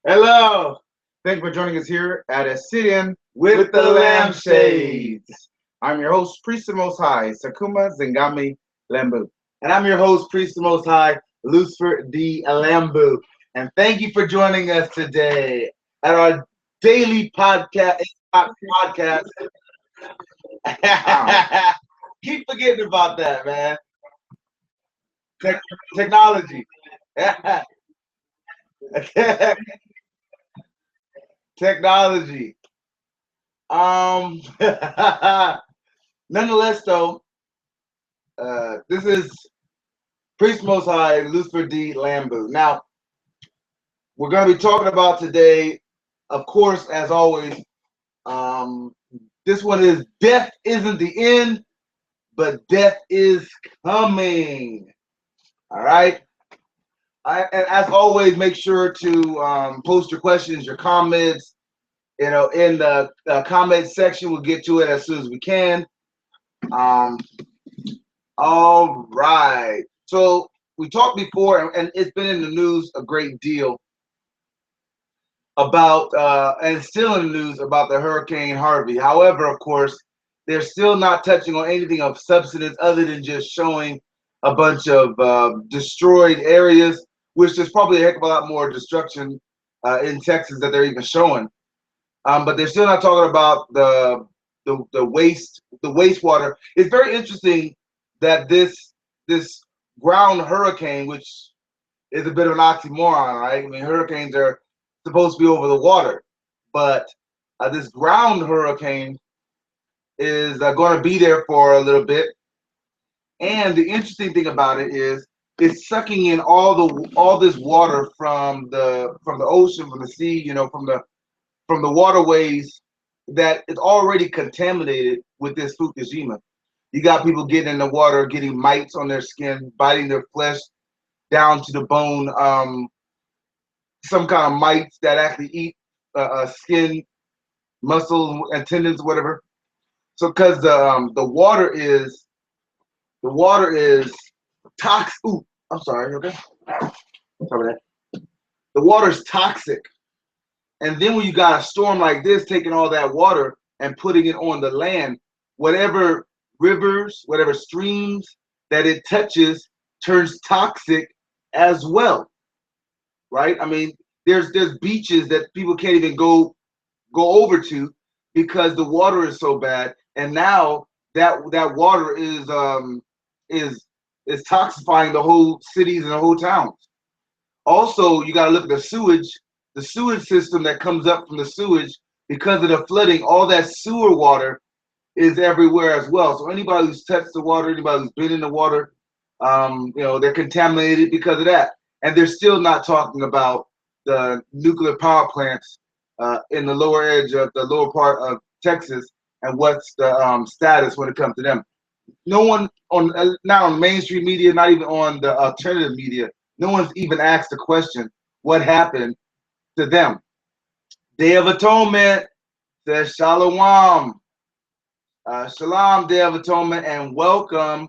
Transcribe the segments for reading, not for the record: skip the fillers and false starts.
Hello. Thanks for joining us here at a sit-in with the Lampshades. I'm your host, Priest of the Most High, Sakuma Zingami Lambew. And I'm your host, Priest of the Most High, Lucifer D. Lambew. And thank you for joining us today at our daily podcast. Keep forgetting about that, man. Technology. Technology. Nonetheless, though, this is Priest Most High, Lucifer D. Lambew. Now, we're going to be talking about today, of course, as always, this one is death isn't the end, but death is coming. All right? And as always, make sure to post your questions, your comments, in the comment section. We'll get to it as soon as we can. All right. So we talked before, and it's been in the news a great deal about, and still in the news about the Hurricane Harvey. However, of course, they're still not touching on anything of substance other than just showing a bunch of destroyed areas, which there's probably a heck of a lot more destruction in Texas that they're even showing. But they're still not talking about the wastewater. It's very interesting that this ground hurricane, which is a bit of an oxymoron, right? I mean, hurricanes are supposed to be over the water, but this ground hurricane is going to be there for a little bit. And the interesting thing about it is it's sucking in all this water from the ocean, from the sea, from the waterways that is already contaminated with this Fukushima. You got people getting in the water, getting mites on their skin, biting their flesh down to the bone. Some kind of mites that actually eat skin, muscles, and tendons, whatever. So, because the water is toxic. Ooh, I'm sorry. Okay, sorry. The water is toxic. And then when you got a storm like this, taking all that water and putting it on the land, whatever rivers, whatever streams that it touches turns toxic as well, right? I mean, there's beaches that people can't even go over to because the water is so bad, and now that water is toxifying the whole cities and the whole towns. Also, you got to look at the sewage system that comes up from the sewage. Because of the flooding, all that sewer water is everywhere as well. So anybody who's touched the water, anybody who's been in the water, they're contaminated because of that. And they're still not talking about the nuclear power plants in the lower edge of the lower part of Texas and what's the status when it comes to them. No one not on mainstream media, not even on the alternative media, no one's even asked the question, what happened to them? Day of Atonement says Shalom. Shalom, Day of Atonement, and welcome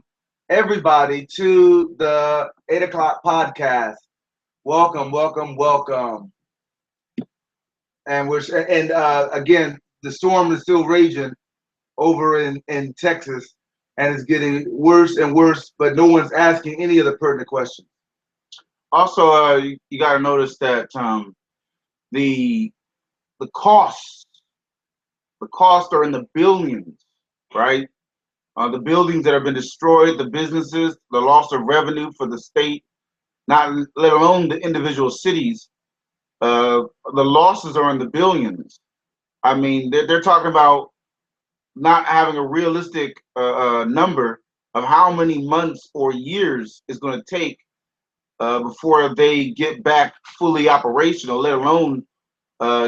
everybody to the 8 o'clock podcast. Welcome, welcome, welcome. And again, the storm is still raging over in Texas, and it's getting worse and worse, but no one's asking any of the pertinent questions. Also, you got to notice that the costs are in the billions, right? The buildings that have been destroyed, the businesses, the loss of revenue for the state, not let alone the individual cities. The losses are in the billions. I mean, they're talking about not having a realistic number of how many months or years it's going to take before they get back fully operational, let alone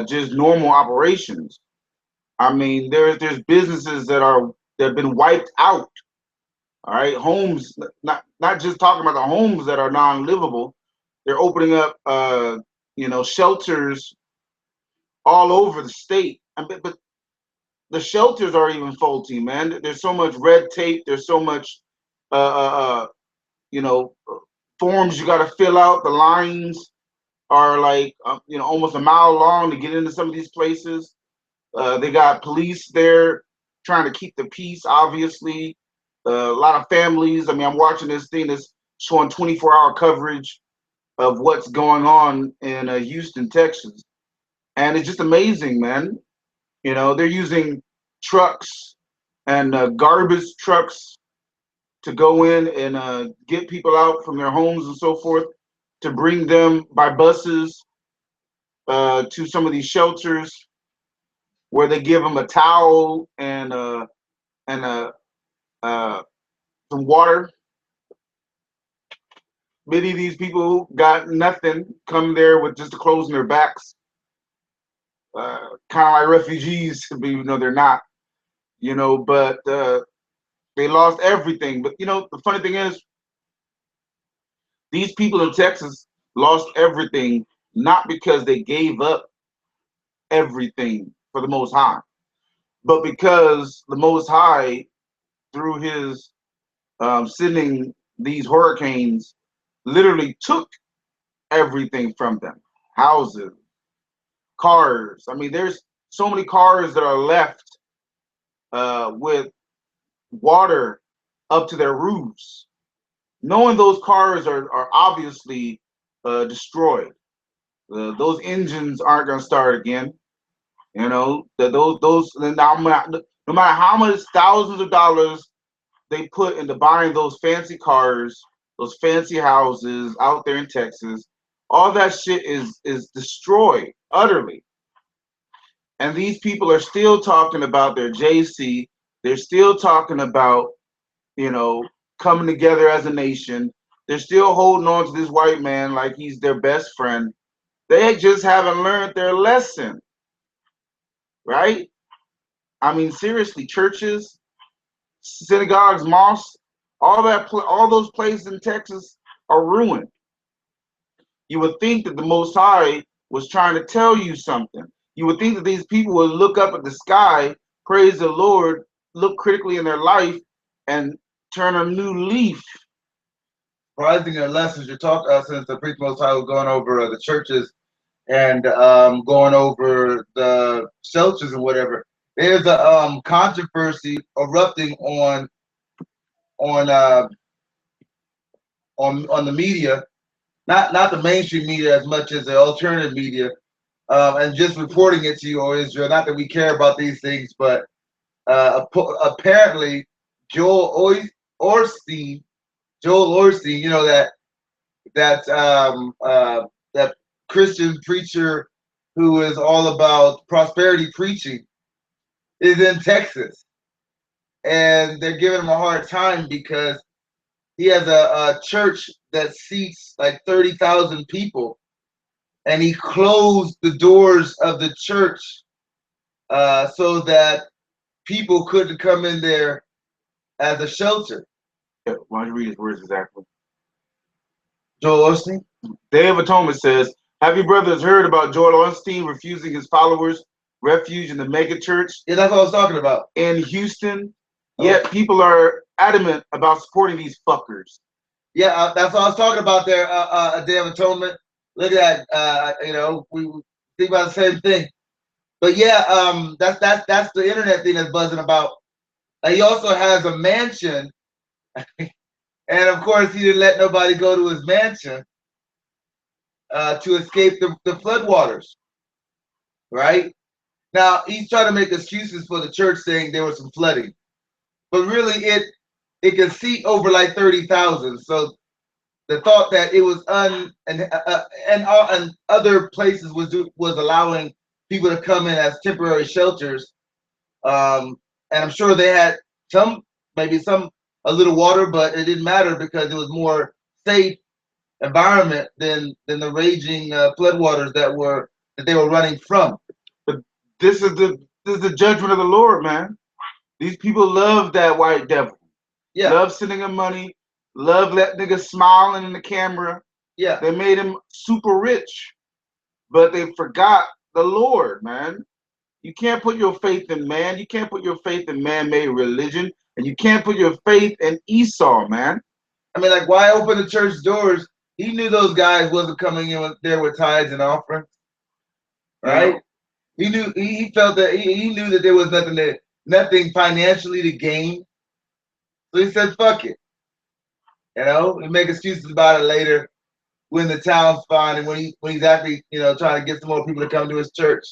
just normal operations. I mean, there's businesses that have been wiped out. All right, homes, not just talking about the homes that are non-livable. They're opening up, shelters all over the state. But the shelters are even faulty, man. There's so much red tape. There's so much, forms you got to fill out. The lines are like almost a mile long to get into some of these places. They got police there trying to keep the peace. Obviously, a lot of families. I mean, I'm watching this thing that's showing 24-hour coverage of what's going on in Houston, Texas, and it's just amazing, man. They're using trucks and garbage trucks to go in and get people out from their homes and so forth, to bring them by buses to some of these shelters where they give them a towel and some water. Many of these people got nothing, come there with just the clothes on their backs, kind of like refugees, even though they're not, but they lost everything. But the funny thing is, these people in Texas lost everything not because they gave up everything for the Most High, but because the Most High, through his sending these hurricanes, literally took everything from them. Houses, cars. I mean, there's so many cars that are left with water up to their roofs, knowing those cars are obviously destroyed. Those engines aren't going to start again. That those no matter how much thousands of dollars they put into buying those fancy cars, those fancy houses out there in Texas, all that shit is destroyed utterly. And these people are still talking about their JC. They're still talking about, coming together as a nation. They're still holding on to this white man like he's their best friend. They just haven't learned their lesson, right? I mean, seriously, churches, synagogues, mosques, all those places in Texas are ruined. You would think that the Most High was trying to tell you something. You would think that these people would look up at the sky, praise the Lord, look critically in their life, and turn a new leaf. Rising your lessons, you're talking since the priest Most High was going over the churches and going over the shelters and whatever. There's a controversy erupting on the media, not the mainstream media as much as the alternative media, and just reporting it to you, or Israel. Not that we care about these things, but apparently Joel Orstein, that Christian preacher who is all about prosperity preaching, is in Texas, and they're giving him a hard time because he has a church that seats like 30,000 people, and he closed the doors of the church so that people couldn't come in there as a shelter. Yeah, why don't you read his words exactly? Joel Osteen? Day of Atonement says, have you brothers heard about Joel Osteen refusing his followers refuge in the mega church? Yeah, that's what I was talking about. In Houston? Yet people are adamant about supporting these fuckers. Yeah, that's what I was talking about there, a Day of Atonement. Look at that. We think about the same thing. But yeah, that's the internet thing that's buzzing about. He also has a mansion, and of course he didn't let nobody go to his mansion to escape the floodwaters. Right? Now he's trying to make excuses for the church, saying there was some flooding, but really it can seat over like 30,000. So the thought that it was and other places was allowing people to come in as temporary shelters, and I'm sure they had maybe a little water, but it didn't matter because it was more safe environment than the raging floodwaters that they were running from. But this is the judgment of the Lord, man. These people love that white devil. Yeah. Love sending him money. Love that nigga smiling in the camera. Yeah. They made him super rich, but they forgot the Lord, man. You can't put your faith in man. You can't put your faith in man-made religion, and you can't put your faith in Esau, man. I mean, like, why open the church doors He knew those guys wasn't coming in there with tithes and offerings, You right? know, He knew he felt that he knew that there was nothing financially to gain. So he said, "Fuck it," and make excuses about it later when the town's fine and when he's actually trying to get some more people to come to his church.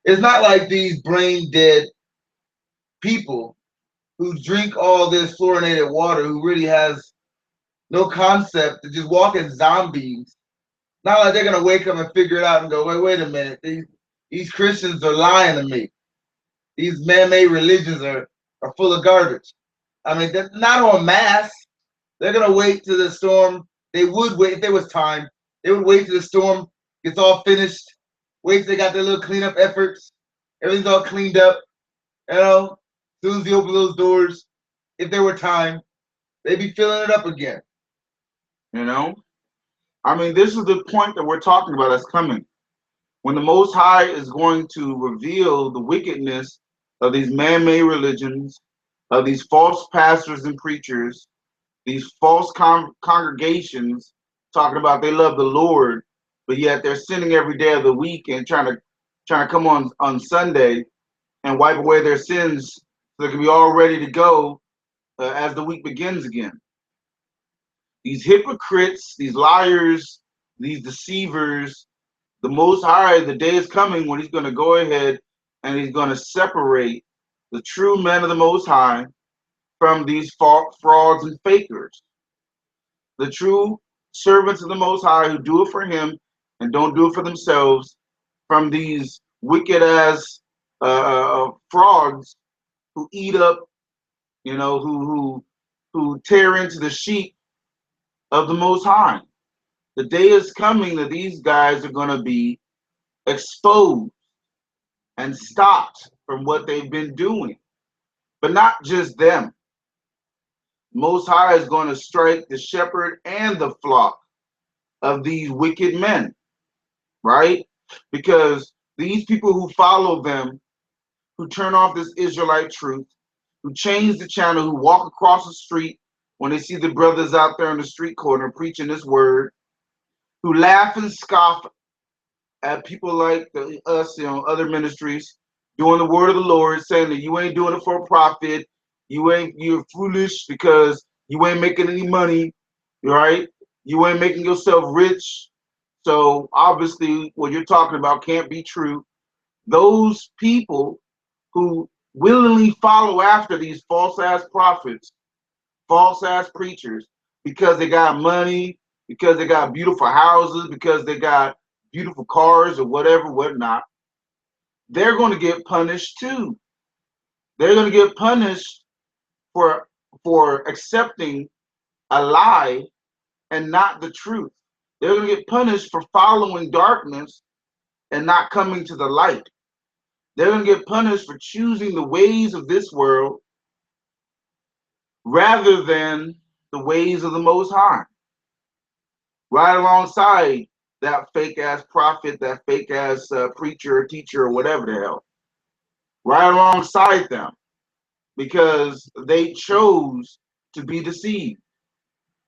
It's not like these brain dead people who drink all this fluorinated water who really has no concept to just walking zombies. Not like they're gonna wake up and figure it out and go, wait a minute, these Christians are lying to me. These man-made religions are full of garbage. I mean, they're not en masse. They're gonna wait till the storm. They would wait if there was time. They would wait till the storm gets all finished. Wait till they got their little cleanup efforts. Everything's all cleaned up. As soon as you open those doors, if there were time, they'd be filling it up again. you know. I mean, this is the point that we're talking about that's coming. When the Most High is going to reveal the wickedness of these man-made religions, of these false pastors and preachers, these false congregations talking about they love the Lord, but yet they're sinning every day of the week and trying to come on Sunday and wipe away their sins so they can be all ready to go as the week begins again. These hypocrites, these liars, these deceivers, the Most High, the day is coming when He's going to go ahead and He's going to separate the true men of the Most High from these frauds and fakers. The true servants of the Most High who do it for Him and don't do it for themselves, from these wicked ass frogs who eat up, who tear into the sheep of the Most High. The day is coming that these guys are going to be exposed and stopped from what they've been doing. But not just them. Most High is going to strike the shepherd and the flock of these wicked men, right? Because these people who follow them, who turn off this Israelite truth, who change the channel, who walk across the street when they see the brothers out there in the street corner preaching this word, who laugh and scoff at people like us, other ministries, doing the word of the Lord, saying that you ain't doing it for a profit, you're foolish because you ain't making any money, right? You ain't making yourself rich. So obviously what you're talking about can't be true. Those people who willingly follow after these false ass prophets, false ass preachers, because they got money, because they got beautiful houses, because they got beautiful cars or whatever, whatnot, they're going to get punished too. They're going to get punished for accepting a lie and not the truth. They're going to get punished for following darkness and not coming to the light. They're going to get punished for choosing the ways of this world rather than the ways of the Most High. Right alongside that fake ass prophet, that fake ass preacher or teacher or whatever the hell. Right alongside them because they chose to be deceived.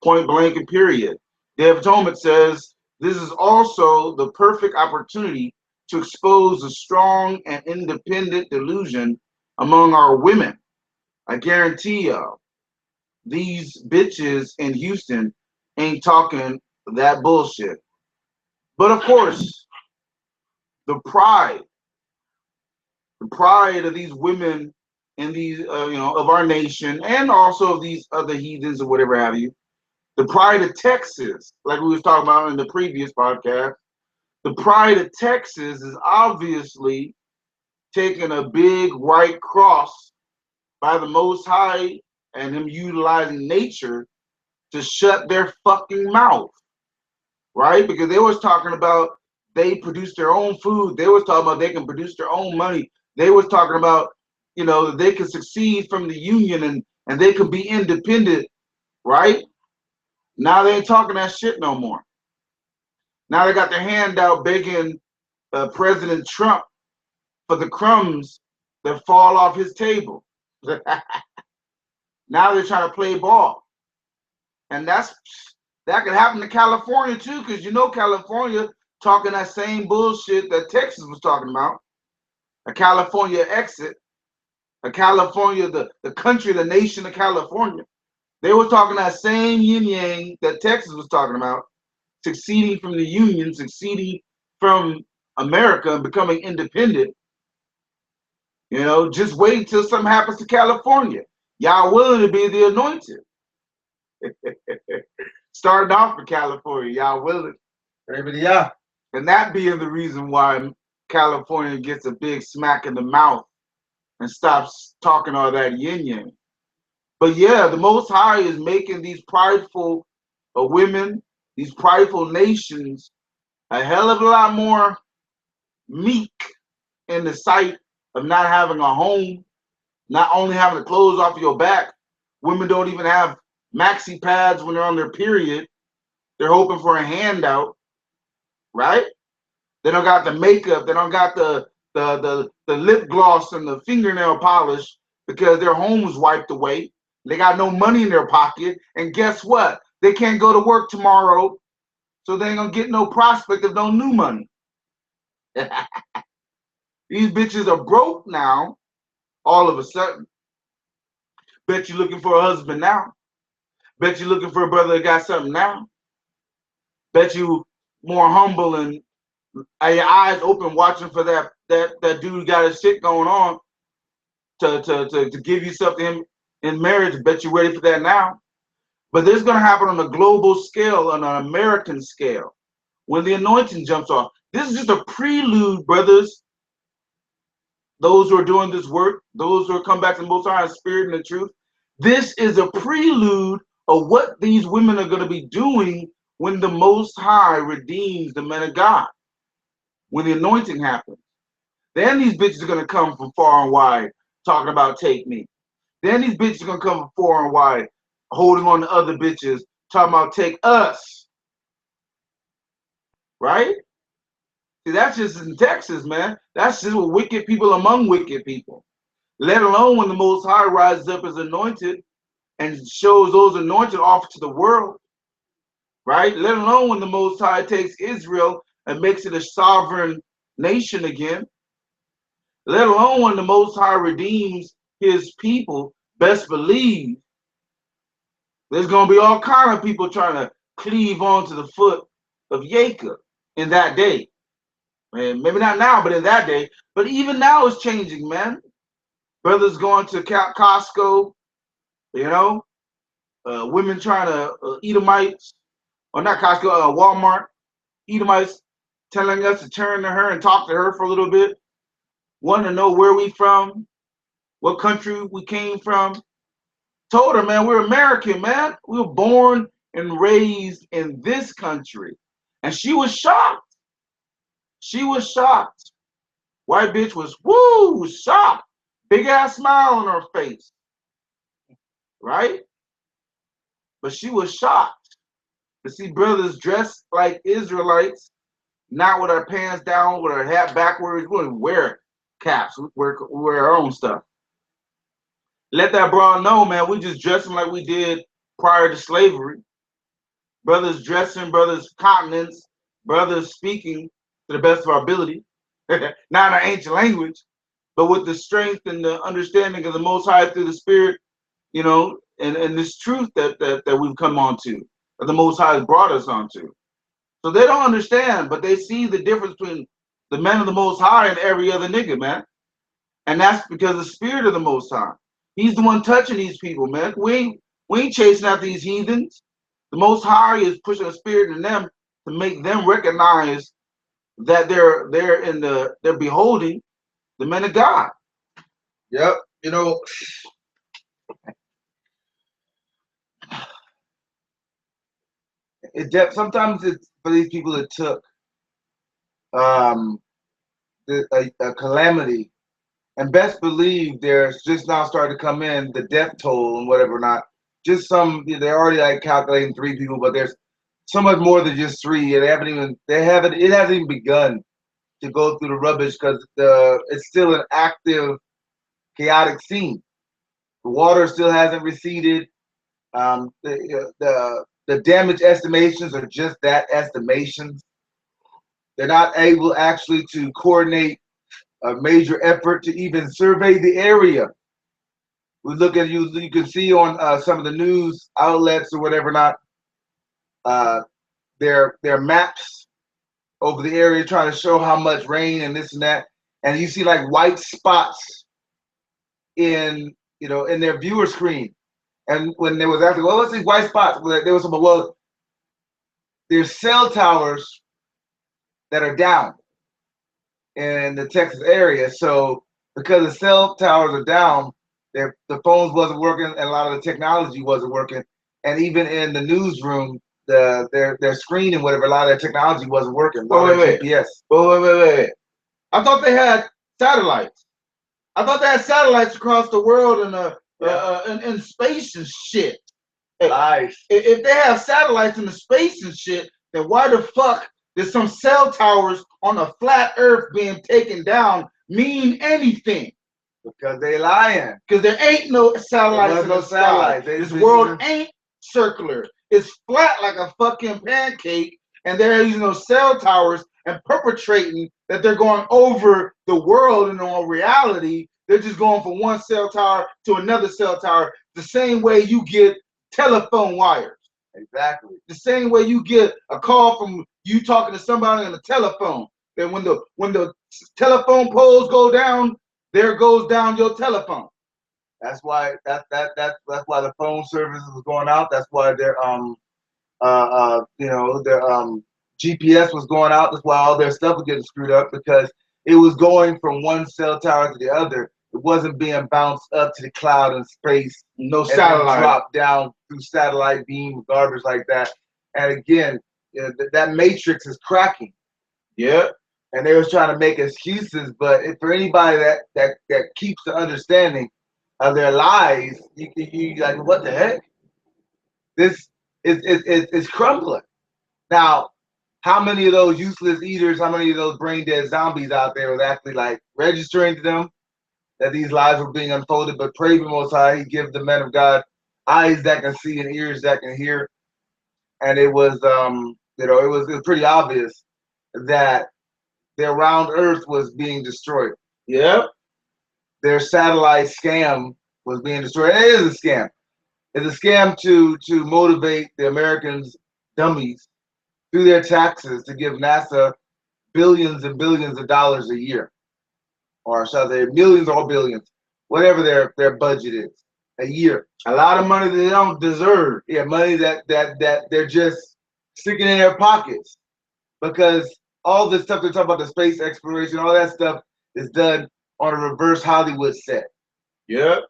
Point blank and period. The Atonement says this is also the perfect opportunity to expose a strong and independent delusion among our women. I guarantee y'all, these bitches in Houston ain't talking that bullshit. But of course, the pride, the pride of these women in these, of our nation and also of these other heathens or whatever have you, the pride of Texas, like we was talking about in the previous podcast, the pride of Texas is obviously taking a big white cross by the Most High and him utilizing nature to shut their fucking mouth, right? Because they was talking about they produce their own food. They was talking about they can produce their own money. They was talking about, they can succeed from the union and they can be independent, right? Now they ain't talking that shit no more. Now they got their hand out begging President Trump for the crumbs that fall off his table. Now they're trying to play ball. And That could happen to California too, because you know California talking that same bullshit that Texas was talking about. A California exit, a California, the country, the nation of California. They were talking that same yin yang that Texas was talking about, succeeding from the Union, succeeding from America and becoming independent. You know, just wait until something happens to California. Y'all willing to be the anointed. Starting off in California, y'all willing. Everybody, yeah. And that being the reason why California gets a big smack in the mouth and stops talking all that yin yang. But yeah, the Most High is making these prideful women, these prideful nations, a hell of a lot more meek in the sight of not having a home, not only having the clothes off your back. Women don't even have maxi pads when they're on their period. They're hoping for a handout, right? They don't got the makeup. They don't got the lip gloss and the fingernail polish because their home was wiped away. They got no money in their pocket. And guess what? They can't go to work tomorrow, so they ain't gonna get no prospect of no new money. These bitches are broke now, all of a sudden. Bet you looking for a husband now. Bet you looking for a brother that got something now. Bet you more humble and your eyes open watching for that dude got his shit going on to give you something in marriage. Bet you ready for that now. But this is going to happen on a global scale, on an American scale, when the anointing jumps off. This is just a prelude, brothers. Those who are doing this work, those who are come back to the Most High in spirit and the truth. This is a prelude of what these women are going to be doing when the Most High redeems the men of God, when the anointing happens. Then these bitches are going to come from far and wide talking about take me. Then these bitches are going to come from far and wide holding on to other bitches talking about take us. Right? See, that's just in Texas, man. That's just with wicked people among wicked people. Let alone when the Most High rises up as anointed and shows those anointed off to the world. Right? Let alone when the Most High takes Israel and makes it a sovereign nation again. Let alone when the Most High redeems his people. Best believe there's going to be all kind of people trying to cleave onto the foot of Jacob in that day. Man, maybe not now, but in that day. But even now it's changing, man. Brothers going to Costco, you know, women trying to Edomites, or not Costco, Walmart, Edomites telling us to turn to her and talk to her for a little bit, wanting to know where we from, what country we came from. Told her, man, we're American, man. We were born and raised in this country. And she was shocked. She was shocked. White bitch was, woo, shocked. Big ass smile on her face. Right? But she was shocked to see brothers dressed like Israelites, not with our pants down, with our hat backwards. We wouldn't wear caps. We wear our own stuff. Let that broad know, man, we just dressing like we did prior to slavery. Brothers dressing, brothers continence, brothers speaking to the best of our ability, not our ancient language, but with the strength and the understanding of the Most High through the Spirit, you know, and this truth that we've come onto, that the Most High has brought us onto. So they don't understand, but they see the difference between the men of the Most High and every other nigga, man. And that's because the Spirit of the Most High. He's the one touching these people, man. We ain't chasing after these heathens. The Most High is pushing a spirit in them to make them recognize that they're beholding the men of God. Yep. You know, sometimes it's for these people that took a calamity, and best believe there's just now starting to come in the death toll and whatever not. Just they're already like calculating 3 people, but there's so much more than just 3. And it hasn't even begun to go through the rubbish because it's still an active, chaotic scene. The water still hasn't receded. the damage estimations are just that, estimations. They're not able actually to coordinate a major effort to even survey the area. We look at you can see on some of the news outlets or whatever not, uh, their maps over the area trying to show how much rain and this and that, and you see like white spots in in their viewer screen. And when there was asking, well, what's these white spots? Well, there was some, well, there's cell towers that are down in the Texas area. So because the cell towers are down, the phones wasn't working, and a lot of the technology wasn't working. And even in the newsroom, their screen and whatever, a lot of their technology wasn't working. Wait. GPS. Wait. I thought they had satellites. I thought they had satellites across the world and in space and shit. Life. If they have satellites in the space and shit, then why the fuck does some cell towers on a flat Earth being taken down mean anything? Because they lying. Because there ain't no satellites in the sky. This world ain't circular. It's flat like a fucking pancake, and they're using those cell towers and perpetrating that they're going over the world. In all reality, they're just going from one cell tower to another cell tower, the same way you get telephone wires. Exactly. The same way you get a call from you talking to somebody on the telephone. Then when the telephone poles go down, there goes down your telephone. That's why that's why the phone services was going out. That's why their their GPS was going out. That's why all their stuff was getting screwed up, because it was going from one cell tower to the other. It wasn't being bounced up to the cloud and space. No satellite. Dropped down through satellite beam, garbage like that. And again, that matrix is cracking. Yeah. And they was trying to make excuses, but for anybody that keeps the understanding of their lies, you like, what the heck? This is crumbling. Now, how many of those useless eaters, how many of those brain dead zombies out there was actually like registering to them that these lies were being unfolded? But pray the Most High, He give the men of God eyes that can see and ears that can hear. And it was it was pretty obvious that their round Earth was being destroyed. Yep. Their satellite scam was being destroyed. And it is a scam. It's a scam to motivate the Americans, dummies, through their taxes to give NASA billions and billions of dollars a year, or shall I say millions or billions, whatever their budget is a year. A lot of money they don't deserve. Yeah, money that they're just sticking in their pockets, because all this stuff they're talking about, the space exploration, all that stuff is done on a reverse Hollywood set. Yep.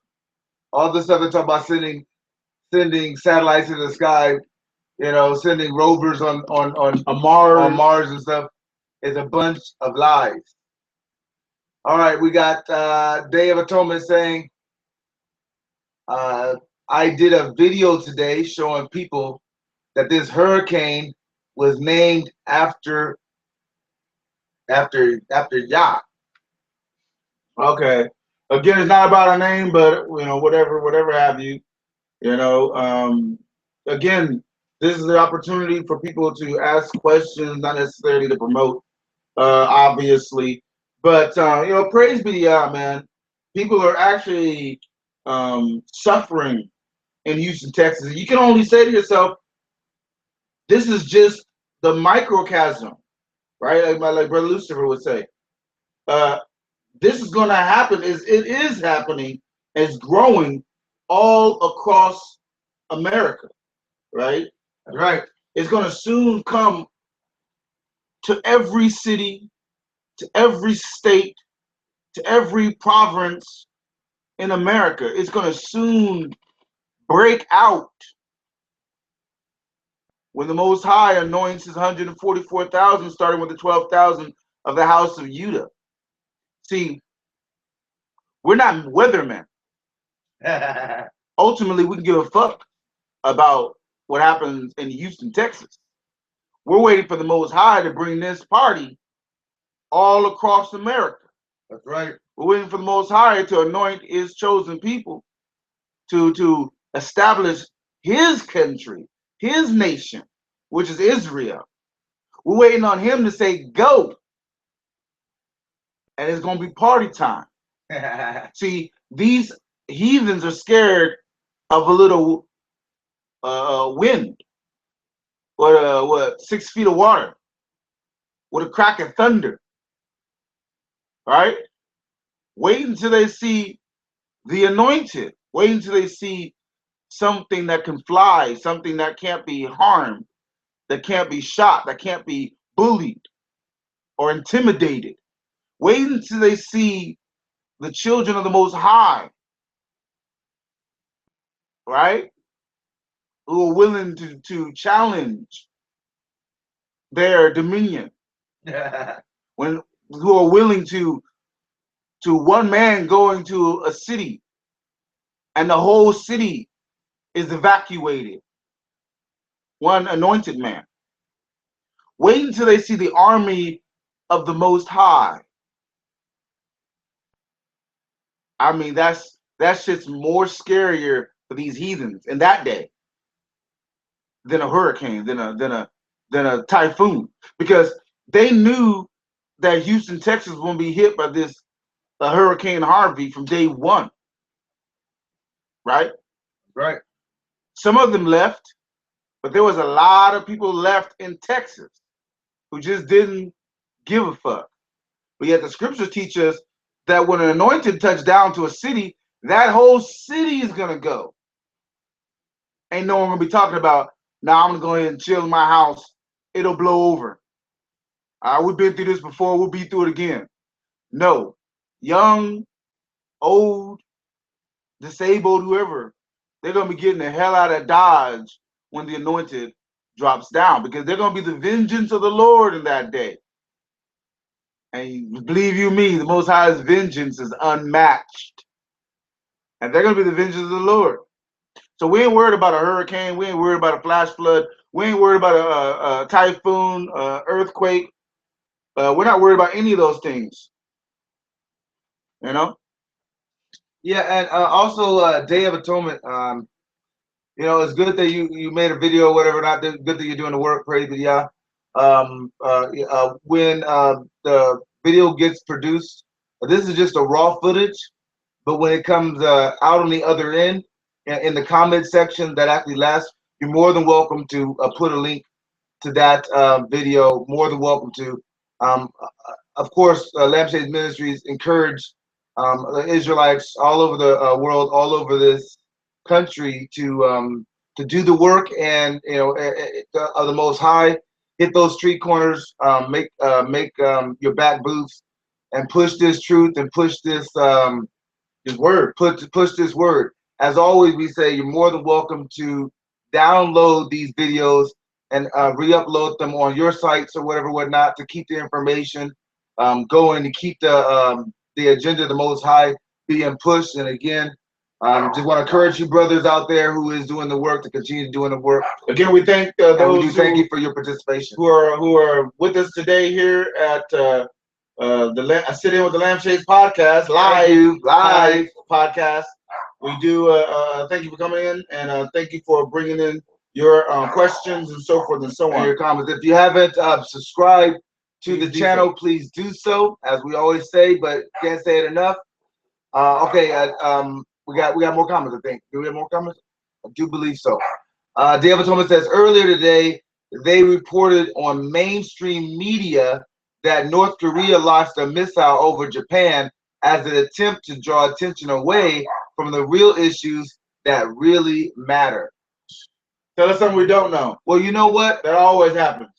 All the stuff they're talking about sending satellites into the sky, sending rovers on Mars and stuff, is a bunch of lies. All right, we got Day of Atonement saying, I did a video today showing people that this hurricane was named after Yah. Okay. Again, it's not about a name, but whatever have you. Again, this is the opportunity for people to ask questions, not necessarily to promote, obviously. But praise be to Yah, man. People are actually suffering in Houston, Texas. You can only say to yourself, this is just the microcosm, right? Like Brother Lucifer would say. This is going to happen. It is happening. It's growing all across America, right? Right. It's going to soon come to every city, to every state, to every province in America. It's going to soon break out when the Most High anoints his 144,000, starting with the 12,000 of the house of Judah. See, we're not weathermen. Ultimately, we can give a fuck about what happens in Houston, Texas. We're waiting for the Most High to bring this party all across America. That's right. We're waiting for the Most High to anoint his chosen people to establish his country, his nation, which is Israel. We're waiting on him to say go, and it's gonna be party time. See, these heathens are scared of a little wind, what 6 feet of water, with a crack of thunder, right? Wait until they see the anointed. Wait until they see something that can fly, something that can't be harmed, that can't be shot, that can't be bullied or intimidated. Wait until they see the children of the Most High, right? Who are willing to challenge their dominion. When who are willing to one man going to a city and the whole city is evacuated. One anointed man. Wait until they see the army of the Most High. I mean, that shit's more scarier for these heathens in that day than a hurricane, than a typhoon, because they knew that Houston, Texas, was going to be hit by this Hurricane Harvey from day one, right? Right. Some of them left, but there was a lot of people left in Texas who just didn't give a fuck. But yet the scriptures teach us that when an anointed touch down to a city, that whole city is gonna go. Ain't no one gonna be talking about, now I'm gonna go ahead and chill in my house. It'll blow over. We've been through this before, we'll be through it again. No. Young, old, disabled, whoever, they're gonna be getting the hell out of Dodge when the anointed drops down, because they're gonna be the vengeance of the Lord in that day. And believe you me, the Most High's vengeance is unmatched. And they're going to be the vengeance of the Lord. So we ain't worried about a hurricane. We ain't worried about a flash flood. We ain't worried about a typhoon, earthquake. We're not worried about any of those things. You know? Yeah, and also Day of Atonement. You know, it's good that you made a video, whatever. Not good that you're doing the work. Praise be Yah. When the video gets produced, this is just a raw footage. But when it comes out on the other end, in the comment section that actually lasts, you're more than welcome to put a link to that video. More than welcome to. Of course, Lampshade Ministries encourage the Israelites all over the world, all over this country to do the work, and you know, of the Most High. Hit those street corners, make your back booths, and push this truth and push this word. Push this word. As always, we say you're more than welcome to download these videos and re-upload them on your sites or whatever, whatnot, to keep the information going, to keep the agenda of the Most High being pushed. And again, just want to encourage you brothers out there who is doing the work to continue doing the work. Again, we thank those thank you for your participation, who are with us today here at I Sit In with the Lampshades podcast, live podcast. We do thank you for coming in, and thank you for bringing in your questions and so forth and so on. And your comments. If you haven't subscribed to the channel, please do so, as we always say, but can't say it enough. Okay, we got more comments, I think. Do we have more comments? I do believe so. David Thomas says, earlier today, they reported on mainstream media that North Korea launched a missile over Japan as an attempt to draw attention away from the real issues that really matter. Tell us something we don't know. Well, you know what? That always happens.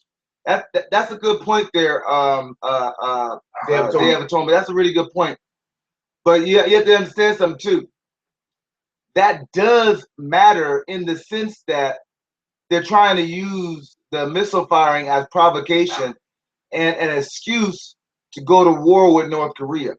That's a good point there, David Thomas. That's a really good point. But you have to understand something too. That does matter in the sense that they're trying to use the missile firing as provocation and an excuse to go to war with North Korea.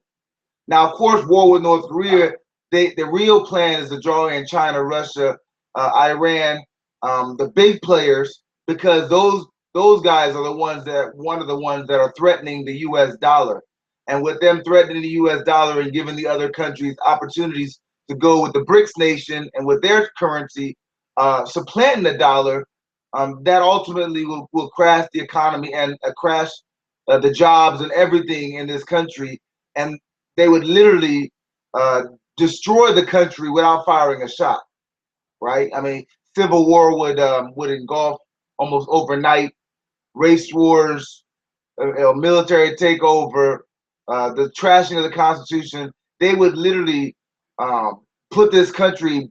Now, of course, war with North Korea, the real plan is to draw in China, Russia, Iran, the big players, because those guys are one of the ones that are threatening the U.S. dollar. And with them threatening the U.S. dollar and giving the other countries opportunities to go with the BRICS nation and with their currency supplanting the dollar, that ultimately will crash the economy and crash the jobs and everything in this country. And they would literally uh, destroy the country without firing a shot, right? I mean, civil war would engulf almost overnight, race wars, military takeover, the trashing of the Constitution. They would literally put this country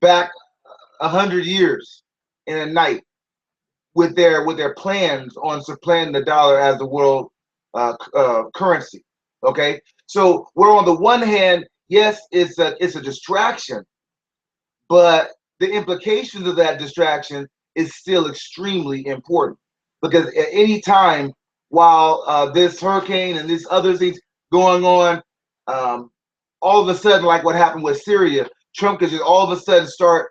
back 100 years in a night with their plans on supplanting the dollar as the world currency. Okay, so we're on the one hand, yes, it's a distraction, but the implications of that distraction is still extremely important because at any time while this hurricane and these other things going on, um, all of a sudden, like what happened with Syria, Trump could just all of a sudden start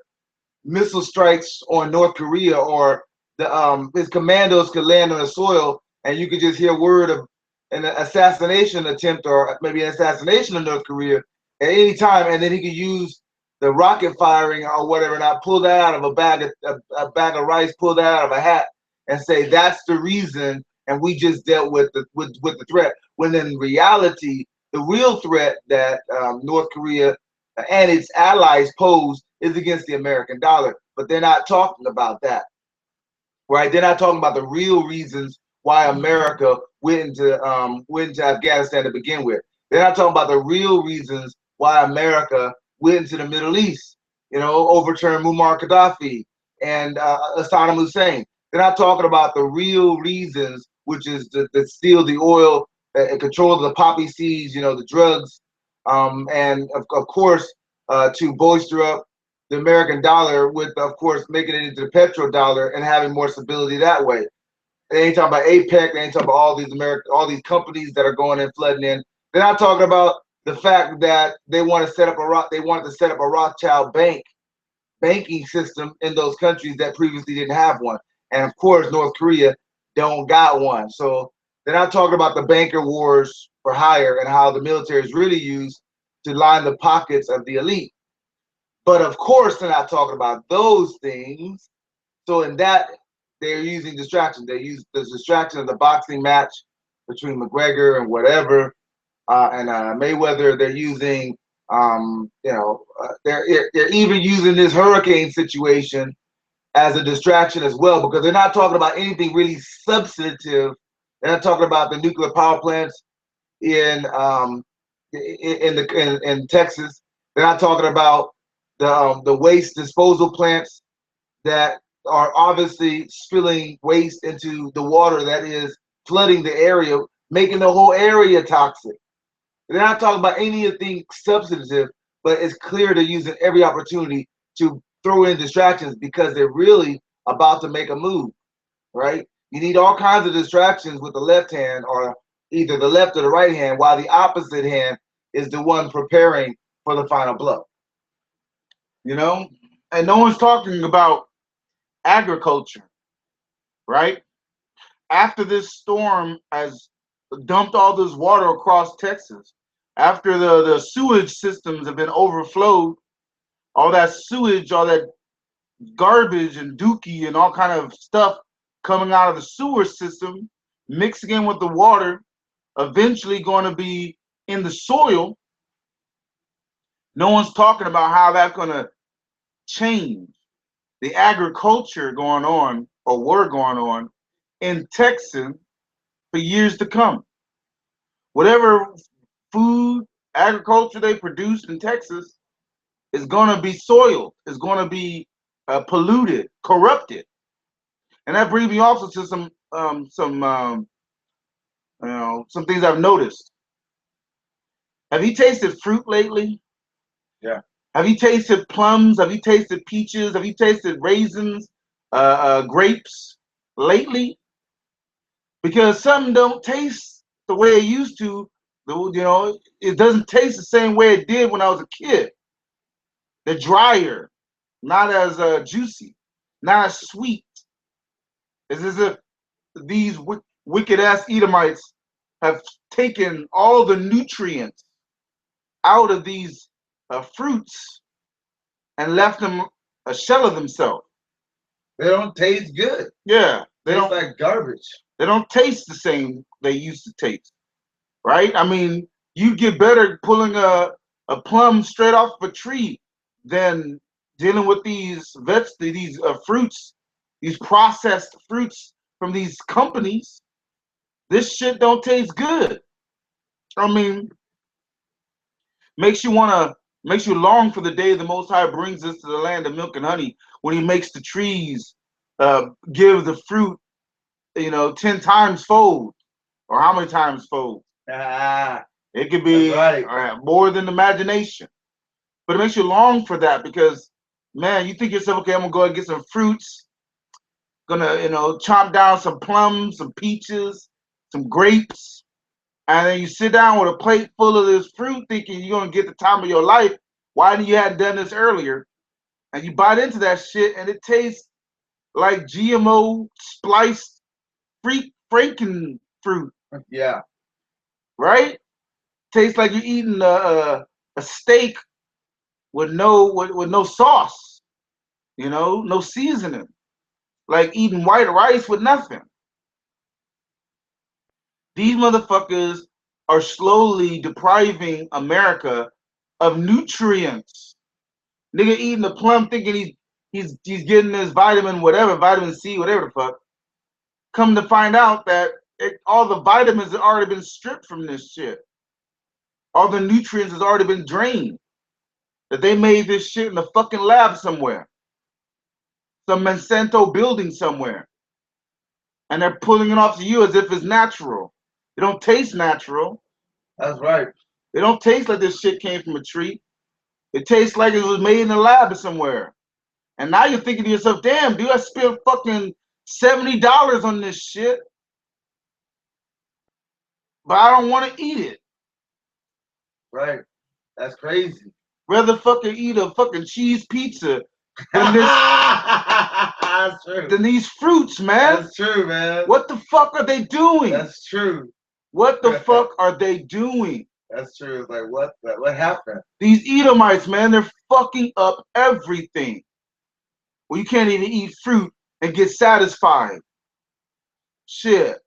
missile strikes on North Korea, or the his commandos could land on the soil, and you could just hear word of an assassination attempt or maybe an assassination of North Korea at any time, and then he could use the rocket firing or whatever, and I pull that out of a bag of rice, pull that out of a hat, and say that's the reason, and we just dealt with the threat. When in reality, the real threat that North Korea and its allies pose is against the American dollar. But they're not talking about that, right? They're not talking about the real reasons why America went into Afghanistan to begin with. They're not talking about the real reasons why America went into the Middle East, overturned Muammar Gaddafi and Saddam Hussein. They're not talking about the real reasons, which is to steal the oil and control the poppy seeds, the drugs, and of course, to bolster up the American dollar with, of course, making it into the petrodollar and having more stability that way. They ain't talking about APEC. They ain't talking about all these companies that are going in, flooding in. They're not talking about the fact that they want to set up they wanted to set up a Rothschild banking system in those countries that previously didn't have one. And of course, North Korea don't got one. So they're not talking about the banker wars for hire and how the military is really used to line the pockets of the elite. But of course, they're not talking about those things. So in that, they're using distractions. They use the distraction of the boxing match between McGregor and whatever, and Mayweather. They're using, they're even using this hurricane situation as a distraction as well, because they're not talking about anything really substantive. They're not talking about the nuclear power plants in in Texas. They're not talking about the waste disposal plants that are obviously spilling waste into the water that is flooding the area, making the whole area toxic. They're not talking about anything substantive, but it's clear they're using every opportunity to throw in distractions because they're really about to make a move, right? You need all kinds of distractions with the left hand, or either the left or the right hand, while the opposite hand is the one preparing for the final blow. You know, and no one's talking about agriculture, right? After this storm has dumped all this water across Texas, after the sewage systems have been overflowed, all that sewage, all that garbage and dookie and all kind of stuff coming out of the sewer system, mixing in with the water, eventually going to be in the soil. No one's talking about how that's going to change the agriculture going on, or were going on, in Texas for years to come. Whatever food, agriculture they produce in Texas is going to be soiled, is going to be polluted, corrupted. And that brings me also to some things I've noticed. Have you tasted fruit lately? Yeah. Have you tasted plums? Have you tasted peaches? Have you tasted raisins, grapes lately? Because some don't taste the way it used to. It doesn't taste the same way it did when I was a kid. They're drier, not as juicy, not as sweet. It's as if these wicked ass Edomites have taken all the nutrients out of these fruits and left them a shell of themselves. They don't taste good. Yeah, they Tastes don't like garbage. they don't taste the same they used to taste, right? I mean, you get better pulling a plum straight off a tree than dealing with these fruits, these processed fruits from these companies. This shit don't taste good. I mean, makes you wanna makes you long for the day the Most High brings us to the land of milk and honey, when He makes the trees give the fruit, 10 times fold, or how many times fold? Ah, It could be right. more than imagination, but it makes you long for that because, man, you think to yourself, okay, I'm gonna go and get some fruits, gonna chomp down some plums, some peaches, some grapes, and then you sit down with a plate full of this fruit, thinking you're gonna get the time of your life. Why didn't you hadn't done this earlier? And you bite into that shit, and it tastes like GMO spliced Franken fruit, Yeah. right? Tastes like you're eating a steak with no sauce, no seasoning, like eating white rice with nothing. These motherfuckers are slowly depriving America of nutrients. Nigga eating a plum thinking he's getting his vitamin whatever, vitamin C, whatever the fuck. Come to find out that all the vitamins have already been stripped from this shit. All the nutrients has already been drained. That they made this shit in a fucking lab somewhere. Some Monsanto building somewhere. And they're pulling it off to you as if it's natural. It don't taste natural. That's right. It don't taste like this shit came from a tree. It tastes like it was made in a lab somewhere. And now you're thinking to yourself, damn, dude, I spent fucking $70 on this shit, but I don't want to eat it. Right. That's crazy. Rather fucking eat a fucking cheese pizza than this That's true. than these fruits, man. That's true, man. What the fuck are they doing? That's true. What the fuck are they doing? That's true. It's like what happened? These Edomites, man, they're fucking up everything. Well, you can't even eat fruit and get satisfied. Shit.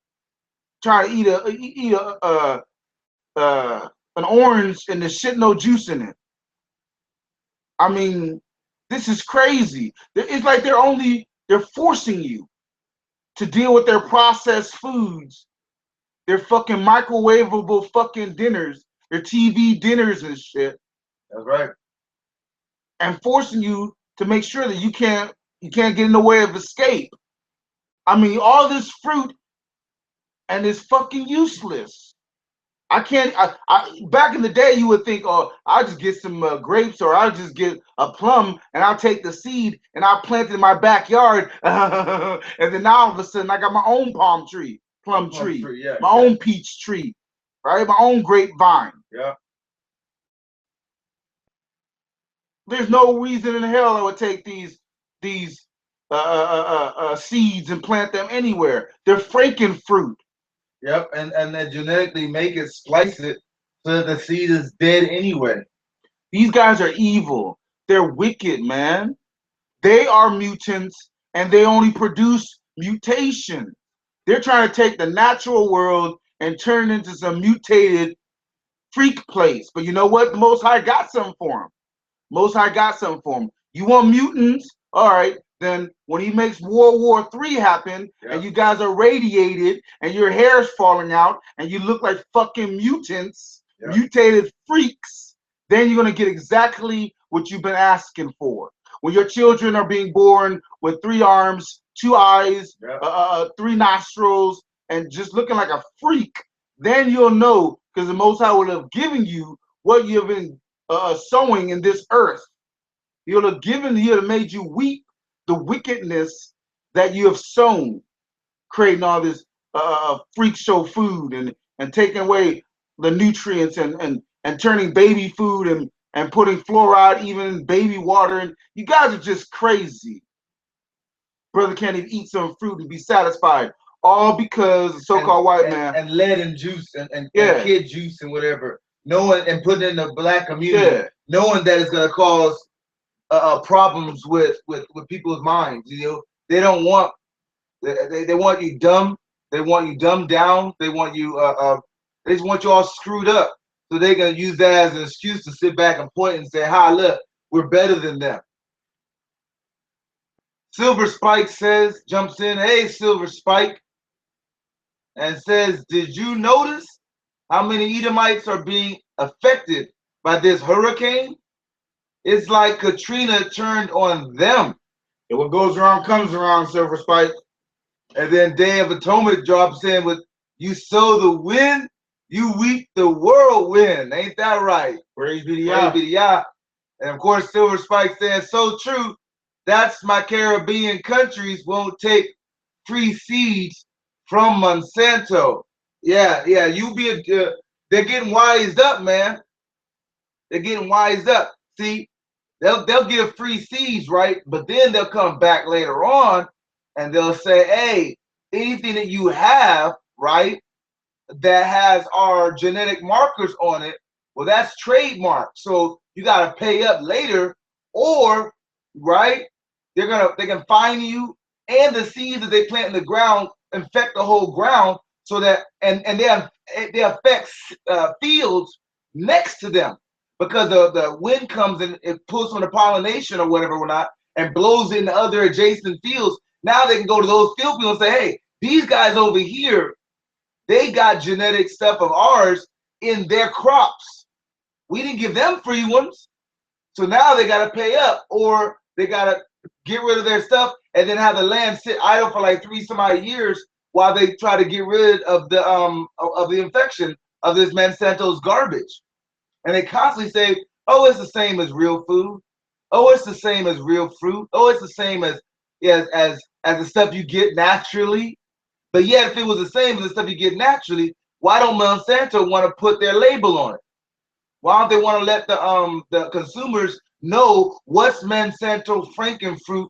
Try to eat an orange and there's shit no juice in it. I mean, this is crazy. It's like they're forcing you to deal with their processed foods, their fucking microwavable fucking dinners, their TV dinners and shit. That's right. And forcing you to make sure that you can't get in the way of escape. I mean, all this fruit and it's fucking useless. I can't. Back in the day, you would think, oh, I'll just get some grapes, or I'll just get a plum, and I'll take the seed and I'll plant it in my backyard, and then now all of a sudden I got my own plum tree, Yeah, my own peach tree, right, my own grapevine. Yeah. There's no reason in hell I would take these seeds and plant them anywhere. They're Franken fruit. Yep, and they genetically make it, splice it, so that the seed is dead anyway. These guys are evil. They're wicked, man. They are mutants, and they only produce mutation. They're trying to take the natural world and turn it into some mutated freak place. But you know what? The Most High got something for them. Most High got something for them. You want mutants? All right. Then when he makes World War III happen, and you guys are radiated and your hair's falling out and you look like fucking mutants, mutated freaks, then you're going to get exactly what you've been asking for. When your children are being born with 3 arms, 2 eyes, 3 nostrils, and just looking like a freak, then you'll know, because the Most High will have given you what you've been sowing in this earth. He'll have made you weep the wickedness that you have sown, creating all this freak show food and taking away the nutrients and turning baby food and putting fluoride even in baby water. And you guys are just crazy. Brother can't even eat some fruit and be satisfied. All because the so-called white man. And lead and juice and kid juice and whatever. Knowing and putting it in the black community. Knowing that it's going to cause problems with people's minds, They don't want they want you dumb. They want you dumbed down. They want you they just want you all screwed up. So they're gonna use that as an excuse to sit back and point and say, "Hi, look, we're better than them." Silver Spike jumps in, "Hey, Silver Spike," and says, "Did you notice how many Edomites are being affected by this hurricane? It's like Katrina turned on them." And what goes around comes around, Silver Spike. And then Day of Atonement drops in with, "You sow the wind, you reap the whirlwind." Ain't that right? Praise be to Praise Yah. be to Yah. And of course, Silver Spike saying, "So true. That's my Caribbean countries won't take free seeds from Monsanto." Yeah, yeah. They're getting wised up, man. They're getting wised up. See, they'll give free seeds, right? But then they'll come back later on and they'll say, "Hey, anything that you have, right, that has our genetic markers on it, well, that's trademark. So you got to pay up later, or right, they can fine you, and the seeds that they plant in the ground infect the whole ground, so that and they affect fields next to them, because the wind comes and it pulls from the pollination or whatever or not and blows into other adjacent fields. Now they can go to those field people and say, "Hey, these guys over here, they got genetic stuff of ours in their crops. We didn't give them free ones. So now they got to pay up, or they got to get rid of their stuff and then have the land sit idle for like 3 some odd years while they try to get rid of the infection of this Monsanto's garbage." And they constantly say, "Oh, it's the same as real food. Oh, it's the same as real fruit. Oh, it's the same as as the stuff you get naturally." But yet, if it was the same as the stuff you get naturally, why don't Monsanto want to put their label on it? Why don't they want to let the consumers know what's Monsanto Frankenfruit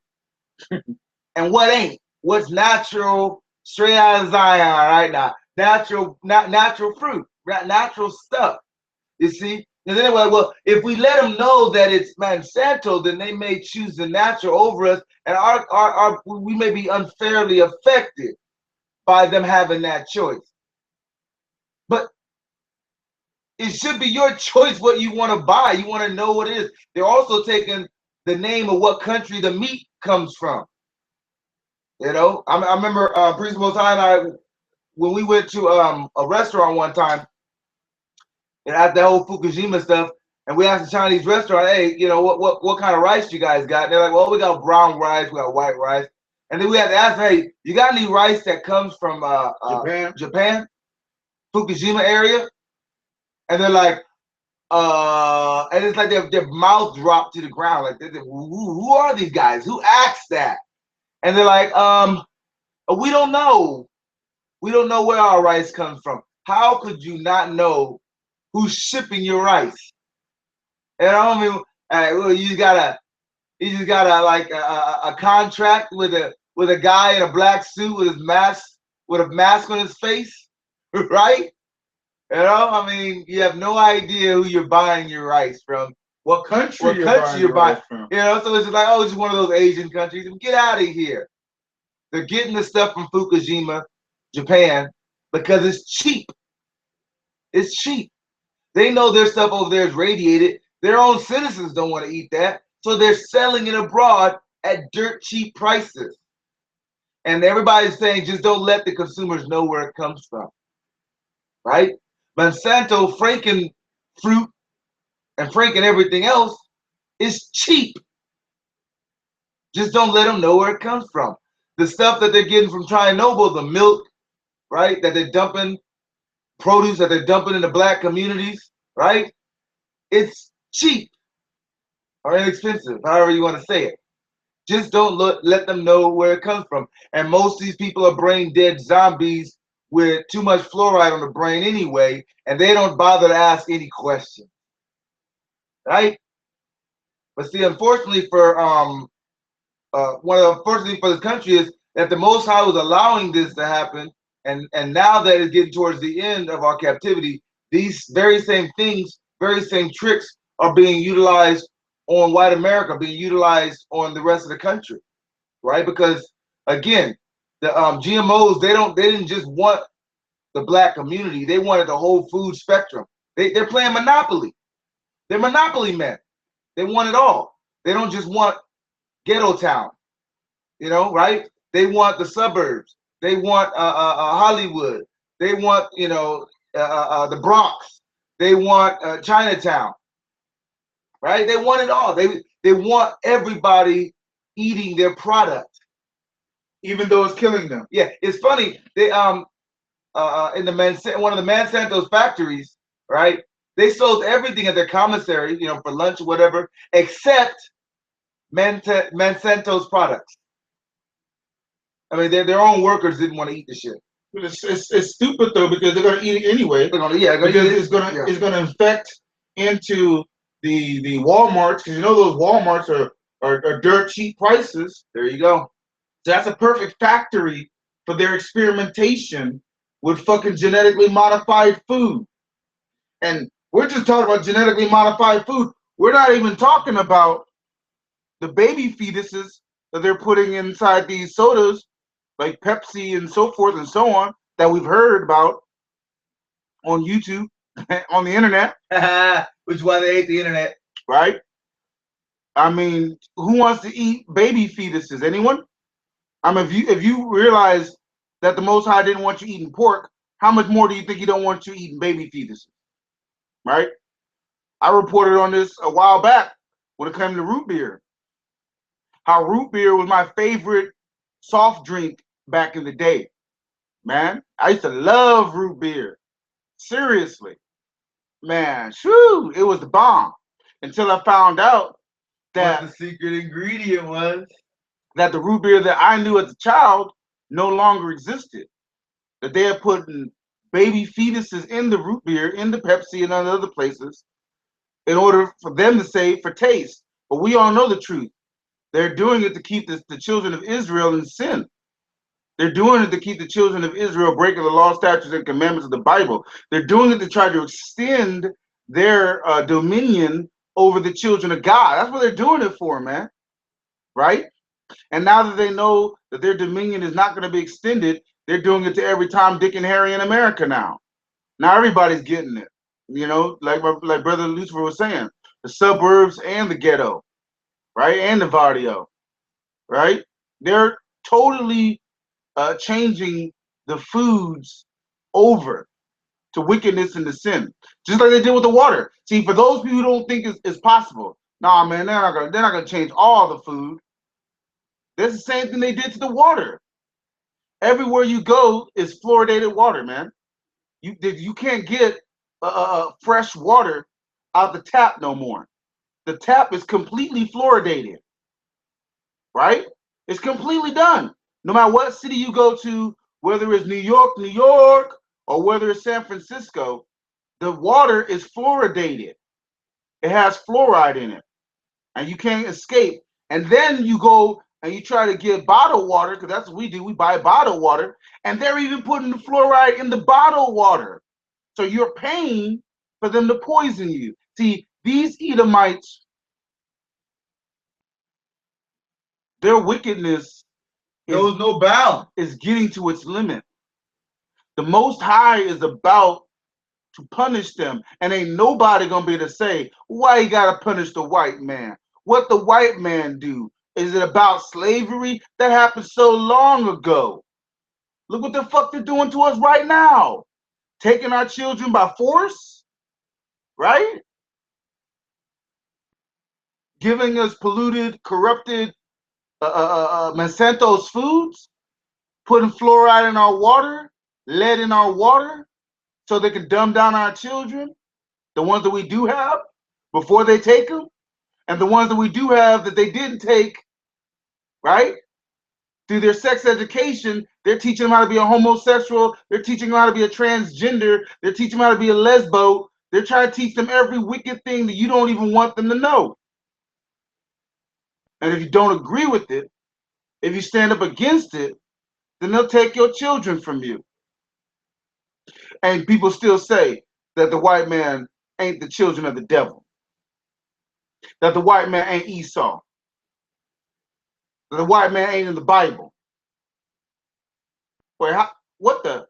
and what ain't? What's natural, straight out of Zion right now? Natural fruit, natural stuff. You see? And then they're like, "Well, if we let them know that it's Monsanto, then they may choose the natural over us, and we may be unfairly affected by them having that choice." But it should be your choice what you want to buy. You want to know what it is. They're also taking the name of what country the meat comes from. You know, I remember Priest Most High and I, when we went to a restaurant one time, and after the whole Fukushima stuff, and we asked the Chinese restaurant, "Hey, you know, what kind of rice you guys got?" And they're like, "Well, we got brown rice, we got white rice." And then we had to ask, "Hey, you got any rice that comes from Japan, Fukushima area?" And they're like, and it's like their mouth dropped to the ground. Like, who are these guys? Who asked that? And they're like, we don't know. We don't know where our rice comes from. How could you not know who's shipping your rice? And I mean, well, you just gotta like a contract with a guy in a black suit with a mask on his face, right? You know, I mean, you have no idea who you're buying your rice from, What country you're buying. from? You know, so it's just like, "Oh, it's just one of those Asian countries." Get out of here. They're getting the stuff from Fukushima, Japan, because it's cheap. It's cheap. They know their stuff over there is radiated. Their own citizens don't want to eat that, so they're selling it abroad at dirt cheap prices. And everybody's saying, just don't let the consumers know where it comes from, right? Monsanto, Franken fruit, and Franken everything else is cheap. Just don't let them know where it comes from. The stuff that they're getting from Trinoble, the milk, right, that they're dumping, produce that they're dumping in the black communities, right? It's cheap or inexpensive, however you want to say it. Just don't let them know where it comes from. And most of these people are brain dead zombies with too much fluoride on the brain anyway, and they don't bother to ask any questions, right? But see, unfortunately for unfortunately for this country is that the Most High was allowing this to happen, and now that it's getting towards the end of our captivity, these very same things, very same tricks are being utilized on white America, being utilized on the rest of the country, right? Because Again, the GMOs, they didn't just want the black community. They wanted the whole food spectrum. They're playing Monopoly. They're Monopoly men. They want it all. They don't just want ghetto town, right? They want the suburbs. They want Hollywood. They want, the Bronx. They want Chinatown, right? They want it all. They want everybody eating their product, even though it's killing them. Yeah, it's funny. They in one of the Monsanto's factories, right? They sold everything at their commissary, for lunch or whatever, except Monsanto's products. I mean, their own workers didn't want to eat the shit. It's stupid though, because they're gonna eat it anyway. It's gonna infect into the Walmarts, because those Walmarts are dirt cheap prices. There you go. So that's a perfect factory for their experimentation with fucking genetically modified food. And we're just talking about genetically modified food. We're not even talking about the baby fetuses that they're putting inside these sodas, like Pepsi and so forth and so on, that we've heard about on YouTube, on the internet. Which is why they hate the internet. Right? I mean, who wants to eat baby fetuses? Anyone? I mean, if you realize that the Most High didn't want you eating pork, how much more do you think He don't want you eating baby fetuses? Right? I reported on this a while back when it came to root beer. How root beer was my favorite soft drink back in the day. Man, I used to love root beer. Seriously. Man, shoo, it was the bomb. Until I found out that what the secret ingredient was. That the root beer that I knew as a child no longer existed. That they had put baby fetuses in the root beer, in the Pepsi and other places, in order for them to say for taste. But we all know the truth. They're doing it to keep the children of Israel in sin. They're doing it to keep the children of Israel breaking the law, statutes, and commandments of the Bible. They're doing it to try to extend their dominion over the children of God. That's what they're doing it for, man. Right? And now that they know that their dominion is not going to be extended, they're doing it to every Tom, Dick, and Harry in America now. Now everybody's getting it. Like Brother Lucifer was saying, the suburbs and the ghetto, right? And the barrio, right? They're totally changing the foods over to wickedness and to sin, just like they did with the water. See, for those people who don't think it's possible, nah, man, they're not gonna change all the food. That's the same thing they did to the water. Everywhere you go is fluoridated water, man. You can't get fresh water out the tap no more. The tap is completely fluoridated, right? It's completely done. No matter what city you go to, whether it's New York, or whether it's San Francisco, the water is fluoridated. It has fluoride in it, and you can't escape. And then you go and you try to get bottled water, because that's what we do. We buy bottled water, and they're even putting the fluoride in the bottled water. So you're paying for them to poison you. See, these Edomites, their wickedness knows no bound. Is getting to its limit. The Most High is about to punish them, and ain't nobody gonna be able to say, why you gotta punish the white man? What the white man do? Is it about slavery? That happened so long ago. Look what the fuck they're doing to us right now. Taking our children by force, right? Giving us polluted, corrupted Monsanto's foods, putting fluoride in our water, lead in our water, so they can dumb down our children, the ones that we do have, before they take them, and the ones that we do have that they didn't take, right? Through their sex education, they're teaching them how to be a homosexual, they're teaching them how to be a transgender, they're teaching them how to be a lesbo, they're trying to teach them every wicked thing that you don't even want them to know. And if you don't agree with it, if you stand up against it, then they'll take your children from you. And people still say that the white man ain't the children of the devil, that the white man ain't Esau, that the white man ain't in the Bible. Wait, what the?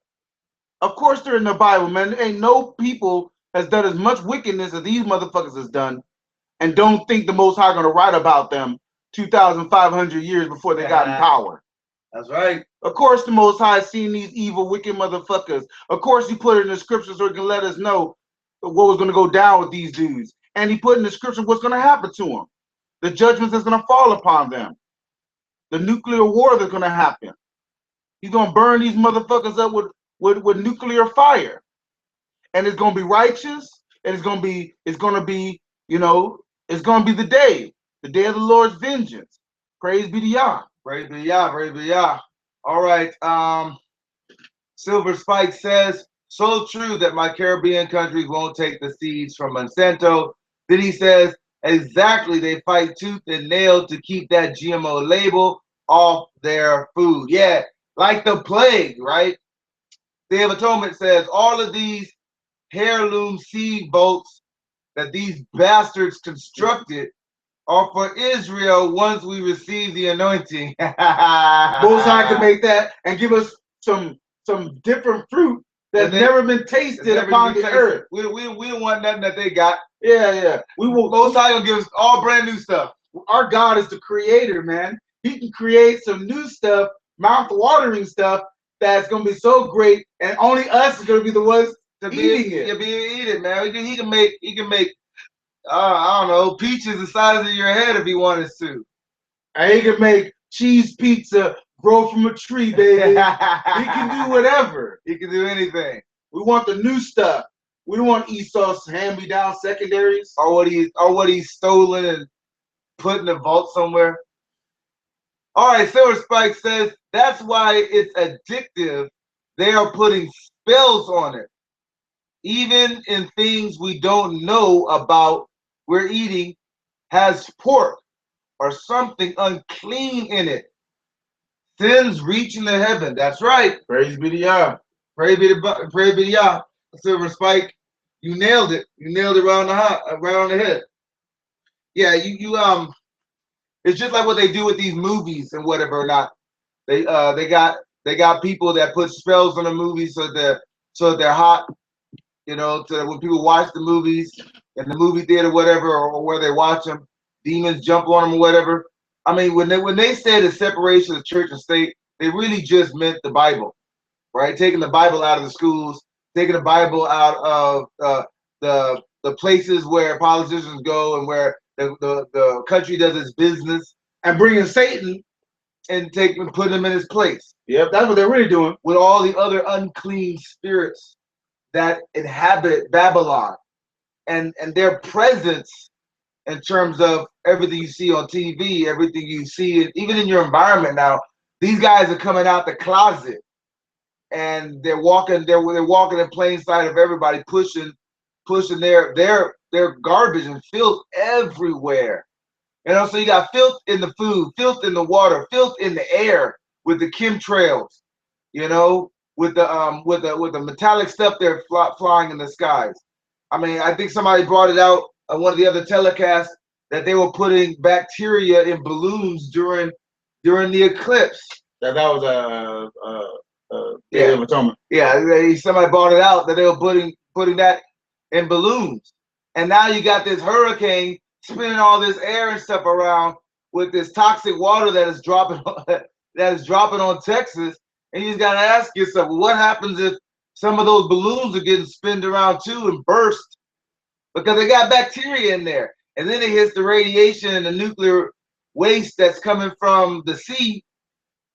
Of course they're in the Bible, man. There ain't no people has done as much wickedness as these motherfuckers has done, and don't think the Most High gonna write about them 2,500 years before they got in power. That's right. Of course, the Most High seen these evil, wicked motherfuckers. Of course, he put it in the scriptures so he can let us know what was going to go down with these dudes. And he put in the scripture what's going to happen to them, the judgments that's going to fall upon them, the nuclear war that's going to happen. He's going to burn these motherfuckers up with nuclear fire, and it's going to be righteous, and it's going to be it's going to be the day of the Lord's vengeance. Praise be to Yah. Praise be to Yah. Praise be to Yah. All right. Silver Spike says, so true that my Caribbean countries won't take the seeds from Monsanto. Then he says, exactly, they fight tooth and nail to keep that GMO label off their food. Yeah, like the plague, right? Day of Atonement says, all of these heirloom seed boats that these bastards constructed are for Israel once we receive the anointing. Most High can make that and give us some different fruit that's never been tasted upon the earth. We don't want nothing that they got. Yeah. We will. Most High gonna give us all brand new stuff. Our God is the creator, man. He can create some new stuff, mouth-watering stuff that's gonna be so great, and only us is gonna be the ones eating it. Yeah, eat it, man. He can make. I don't know, peaches the size of your head if he wanted to. And he can make cheese pizza grow from a tree, baby. He can do whatever. He can do anything. We want the new stuff. We don't want Esau's hand-me-down secondaries. Or what he's stolen and put in a vault somewhere. All right, Silver Spike says, that's why it's addictive. They are putting spells on it. Even in things we don't know about, we're eating has pork or something unclean in it. Sins reaching to heaven. That's right. Praise be to Yah. Praise be to Yah. Silver Spike, you nailed it. You nailed it around the head. Yeah, it's just like what they do with these movies and whatever or not. They got people that put spells on the movies so they're hot, so that when people watch the movies in the movie theater, whatever, or where they watch them, demons jump on them or whatever. I mean, when they say the separation of church and state, they really just meant the Bible, right? Taking the Bible out of the schools, taking the Bible out of the places where politicians go and where the country does its business, and bringing Satan and putting him in his place. Yep, that's what they're really doing with all the other unclean spirits that inhabit Babylon, and their presence in terms of everything you see on TV, everything you see, even in your environment now. These guys are coming out the closet, and they're walking in plain sight of everybody, pushing their garbage and filth everywhere. So you got filth in the food, filth in the water, filth in the air with the chemtrails, with the metallic stuff they're flying in the skies. I mean, I think somebody brought it out on one of the other telecasts that they were putting bacteria in balloons during the eclipse. That was Day of Atonement. Yeah, somebody brought it out that they were putting that in balloons, and now you got this hurricane spinning all this air and stuff around with this toxic water that is dropping on Texas, and you just gotta ask yourself, what happens if some of those balloons are getting spinned around too and burst because they got bacteria in there, and then it hits the radiation and the nuclear waste that's coming from the sea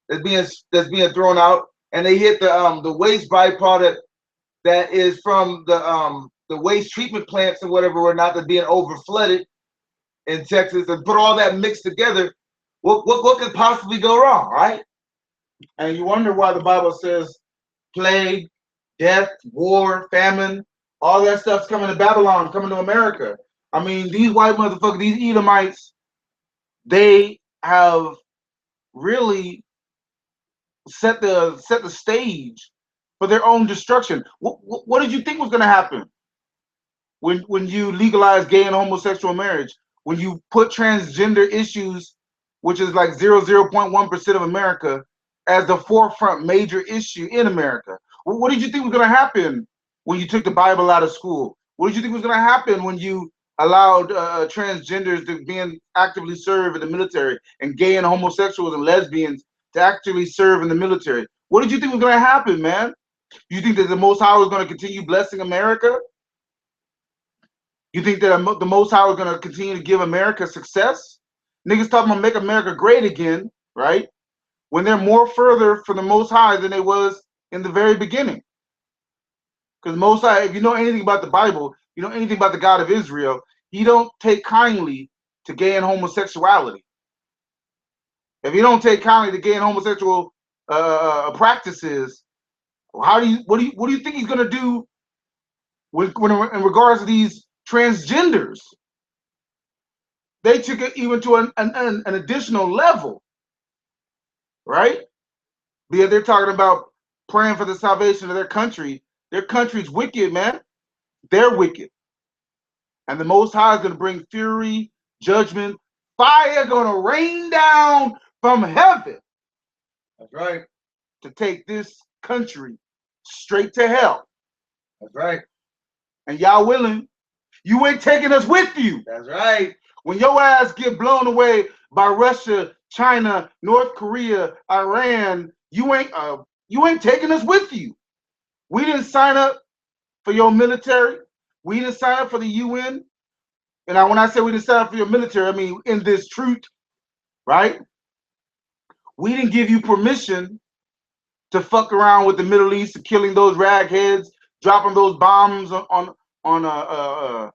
that's being thrown out, and they hit the waste byproduct that is from the waste treatment plants and whatever or not, that being over flooded in Texas, and put all that mixed together. What could possibly go wrong, right? And you wonder why the Bible says plague, death, war, famine, all that stuff's coming to Babylon, coming to America. I mean, these white motherfuckers, these Edomites, they have really set the stage for their own destruction. What did you think was going to happen when you legalize gay and homosexual marriage? When you put transgender issues, which is like 0.1% of America, as the forefront major issue in America. What did you think was going to happen when you took the Bible out of school? What did you think was going to happen when you allowed transgenders to be actively serve in the military, and gay and homosexuals and lesbians to actively serve in the military? What did you think was going to happen, man? You think that the Most High was going to continue blessing America? You think that the Most High was going to continue to give America success? Niggas talking about make America great again, right? When they're more further from the Most High than they was in the very beginning. Because Most High, if you know anything about the Bible, you know anything about the God of Israel, he don't take kindly to gay and homosexuality. If you don't take kindly to gay and homosexual practices, what do you think he's gonna do when in regards to these transgenders? They took it even to an additional level, right? Because they're talking about praying for the salvation of their country. Their country's wicked, man. They're wicked. And the Most High is going to bring fury, judgment, fire going to rain down from heaven. That's right. To take this country straight to hell. That's right. And y'all willing? You ain't taking us with you. That's right. When your ass get blown away by Russia, China, North Korea, Iran, you ain't taking us with you. We didn't sign up for your military. We didn't sign up for the UN. And when I say we didn't sign up for your military, I mean in this truth, right? We didn't give you permission to fuck around with the Middle East, killing those ragheads, dropping those bombs on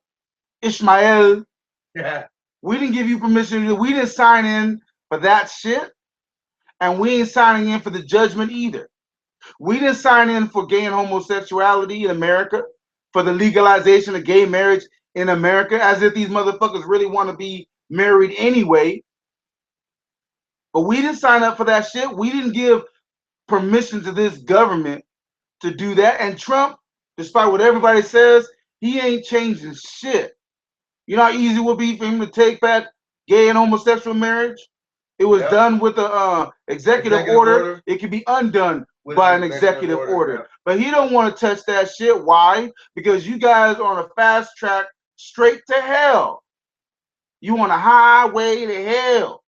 Ishmael. Yeah. We didn't give you permission. We didn't sign in for that shit. And we ain't signing in for the judgment either. We didn't sign in for gay and homosexuality in America, for the legalization of gay marriage in America, as if these motherfuckers really want to be married anyway. But we didn't sign up for that shit. We didn't give permission to this government to do that. And Trump, despite what everybody says, he ain't changing shit. You know how easy it would be for him to take back gay and homosexual marriage? It was done with an executive order. It can be undone by an executive order. Yeah. But he don't want to touch that shit. Why? Because you guys are on a fast track straight to hell. You on a highway to hell.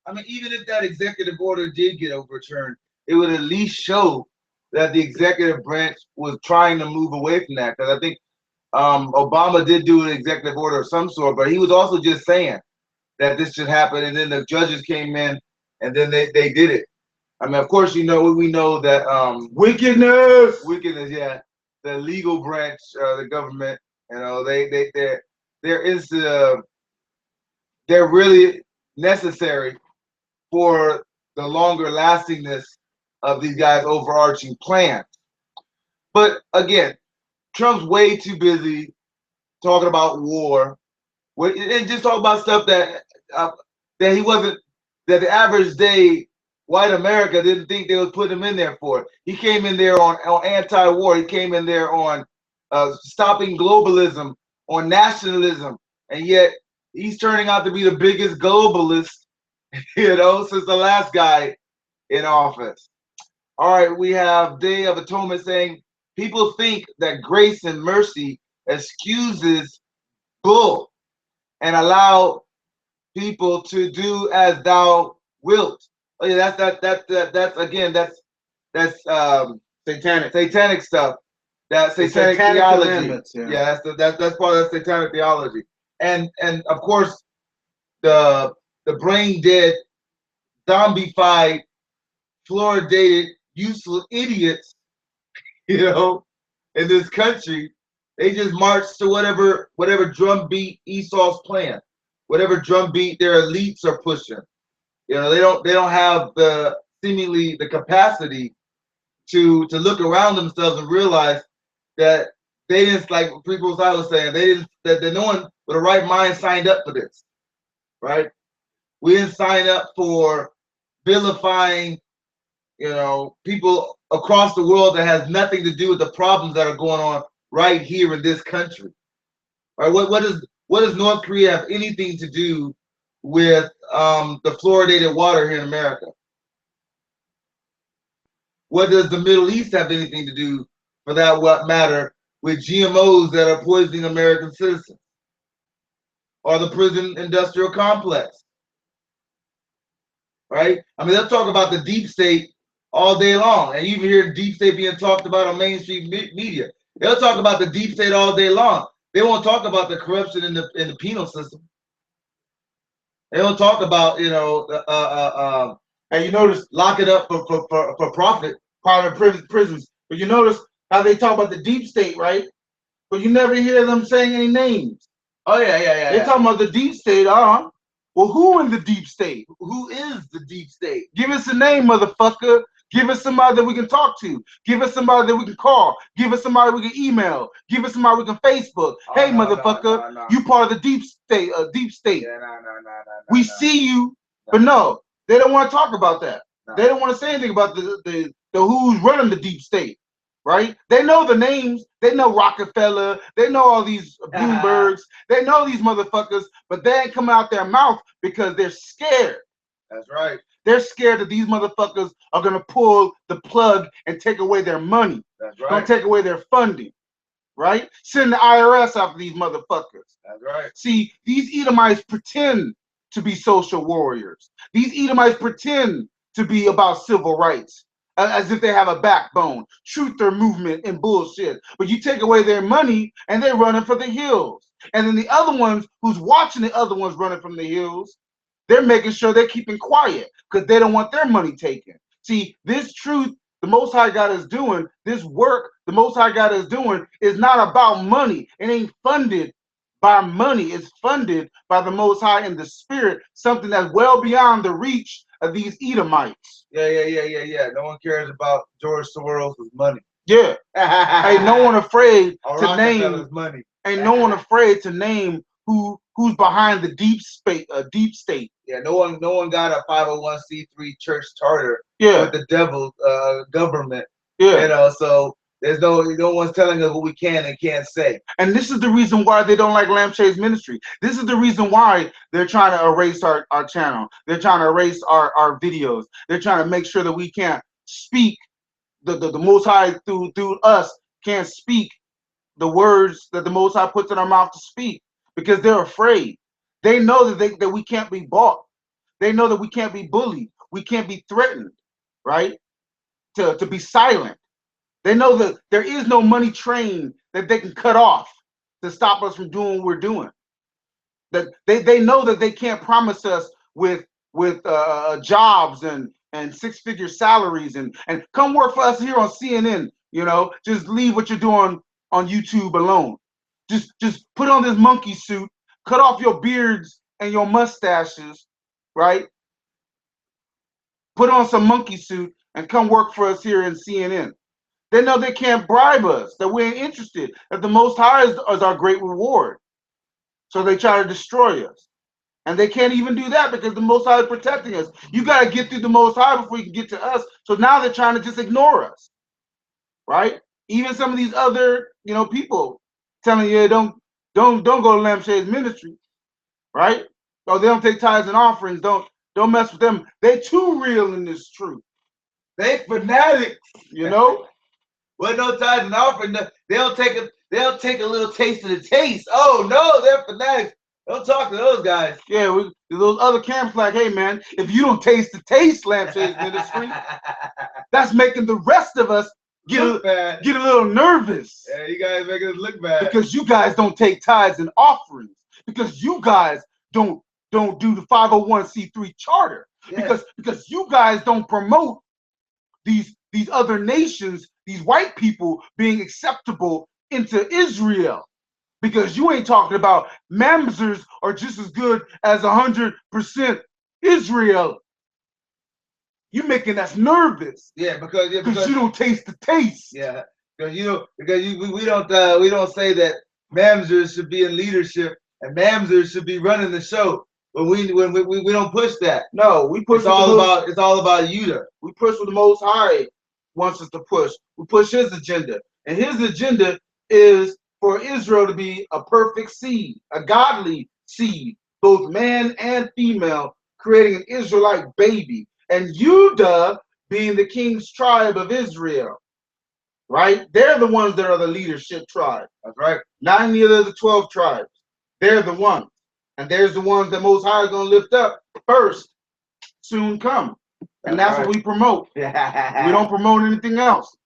I mean, even if that executive order did get overturned, it would at least show that the executive branch was trying to move away from that. Because I think Obama did do an executive order of some sort, but he was also just saying that this should happen, and then the judges came in, and then they did it. I mean, of course, we know that wickedness, yeah, the legal branch, the government, they're really necessary for the longer lastingness of these guys' overarching plans. But again, Trump's way too busy talking about war, and just talk about stuff that he wasn't, that the average day white America didn't think they would put him in there for. He came in there on anti-war. He came in there on stopping globalism, on nationalism, and yet he's turning out to be the biggest globalist, since the last guy in office. All right, we have Day of Atonement saying, people think that grace and mercy excuses bull and allow people to do as thou wilt. Oh yeah, that's satanic stuff. That's satanic theology. Yeah, that's part of that satanic theology. And of course the brain dead, zombified, fluoridated, useless idiots, in this country, they just march to whatever drum beat Esau's playing, whatever drum beat their elites are pushing. They don't have seemingly the capacity to look around themselves and realize that they didn't, like people was saying, that no one with a right mind signed up for this, right? We didn't sign up for vilifying, people across the world that has nothing to do with the problems that are going on right here in this country. Right? What does North Korea have anything to do with the fluoridated water here in America? what does the Middle East have anything to do, for that what matter, with GMOs that are poisoning American citizens, or the prison industrial complex, right? I mean, they'll talk about the deep state all day long, and you even hear deep state being talked about on mainstream media. They'll talk about the deep state all day long. They won't talk about the corruption in the penal system. They don't talk about, and you notice lock it up for profit, private prisons. But you notice how they talk about the deep state, right? But you never hear them saying any names. Oh yeah. They talking about the deep state, Well, who in the deep state? Who is the deep state? Give us a name, motherfucker. Give us somebody that we can talk to. Give us somebody that we can call. Give us somebody we can email. Give us somebody we can Facebook. Hey, motherfucker, you part of the deep state. Deep state. Yeah, no. We see you, but no, they don't want to talk about that. No. They don't want to say anything about the who's running the deep state, right? They know the names. They know Rockefeller. They know all these Bloombergs. They know these motherfuckers, but they ain't coming out their mouth because they're scared. That's right. They're scared that these motherfuckers are going to pull the plug and take away their money. That's right. Going to take away their funding, right? Send the IRS after these motherfuckers. That's right. See, these Edomites pretend to be social warriors. These Edomites pretend to be about civil rights, as if they have a backbone, truther movement and bullshit. But you take away their money and they're running for the hills. And then the other ones who's watching the other ones running from the hills, they're making sure they're keeping quiet because they don't want their money taken. See, this truth the Most High God is doing, this work the Most High God is doing is not about money. It ain't funded by money. It's funded by the Most High in the spirit, something that's well beyond the reach of these Edomites. Yeah. No one cares about George Soros' money. Yeah. Ain't no one afraid to name money. Ain't no one afraid to name who's behind the deep state. Yeah, no one got a 501c3 church charter with the devil government. Yeah. So there's no one's telling us what we can and can't say. And this is the reason why they don't like Lampshades Ministry. This is the reason why they're trying to erase our channel. They're trying to erase our videos. They're trying to make sure that we can't speak the Most High through us can't speak the words that the Most High puts in our mouth to speak, because they're afraid. They know that we can't be bought. They know that we can't be bullied. We can't be threatened, right? To be silent. They know that there is no money train that they can cut off to stop us from doing what we're doing. That they know that they can't promise us with jobs and six-figure salaries and come work for us here on CNN. Just leave what you're doing on YouTube alone. Just put on this monkey suit, cut off your beards and your mustaches, right? Put on some monkey suit and come work for us here in CNN. They know they can't bribe us, that we ain't interested, that the Most High is our great reward. So they try to destroy us. And they can't even do that because the Most High is protecting us. You got to get through the Most High before you can get to us. So now they're trying to just ignore us, right? Even some of these other, people telling you don't go to Lampshades Ministry, right? Or they don't take tithes and offerings. Don't mess with them. They too real in this truth. They fanatics, Well, no tithes and offering. They'll take a little taste of the taste. Oh no, they're fanatics. Don't talk to those guys. Yeah, those other camps like, hey man, if you don't taste the taste, Lampshades Ministry, that's making the rest of us get a little nervous. Yeah, you guys making us look bad because you guys don't take tithes and offerings, because you guys don't do the 501c3 charter, because you guys don't promote these other nations, these white people being acceptable into Israel. Because you ain't talking about mamzers are just as good as 100% Israel. You making us nervous. Yeah, because you don't taste the taste. Yeah, because we don't say that mamzers should be in leadership and mamzers should be running the show. But we don't push that. No, we push. It's all about Yudah. We push what the Most High wants us to push. We push His agenda, and His agenda is for Israel to be a perfect seed, a godly seed, both man and female, creating an Israelite baby, and Judah being the king's tribe of Israel, right? They're the ones that are the leadership tribe. That's right. Not any of the 12 tribes. They're the ones. And there's the ones that Most High is going to lift up first, soon come. And that's right. what we promote. We don't promote anything else.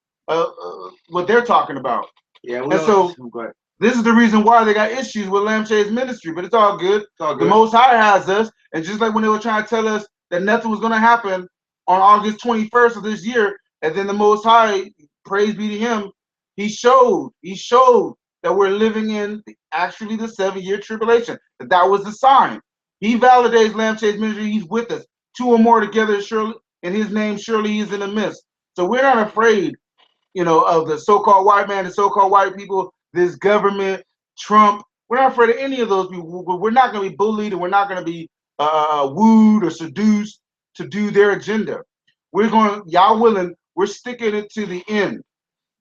What they're talking about. Yeah, and so this is the reason why they got issues with Lampshades ministry, but it's all good. It's all good. The Most High has us, and just like when they were trying to tell us that nothing was going to happen on August 21st of this year, and then the Most High, praise be to Him, He showed that we're living in actually the 7-year tribulation. That was the sign. He validates Lampshades ministry. He's with us. 2 or more together, surely in His name, surely He's in the midst. So we're not afraid, of the so-called white man, the so-called white people, this government, Trump. We're not afraid of any of those people. We're not going to be bullied, and we're not going to be wooed or seduced to do their agenda. We're going, y'all willing, we're sticking it to the end.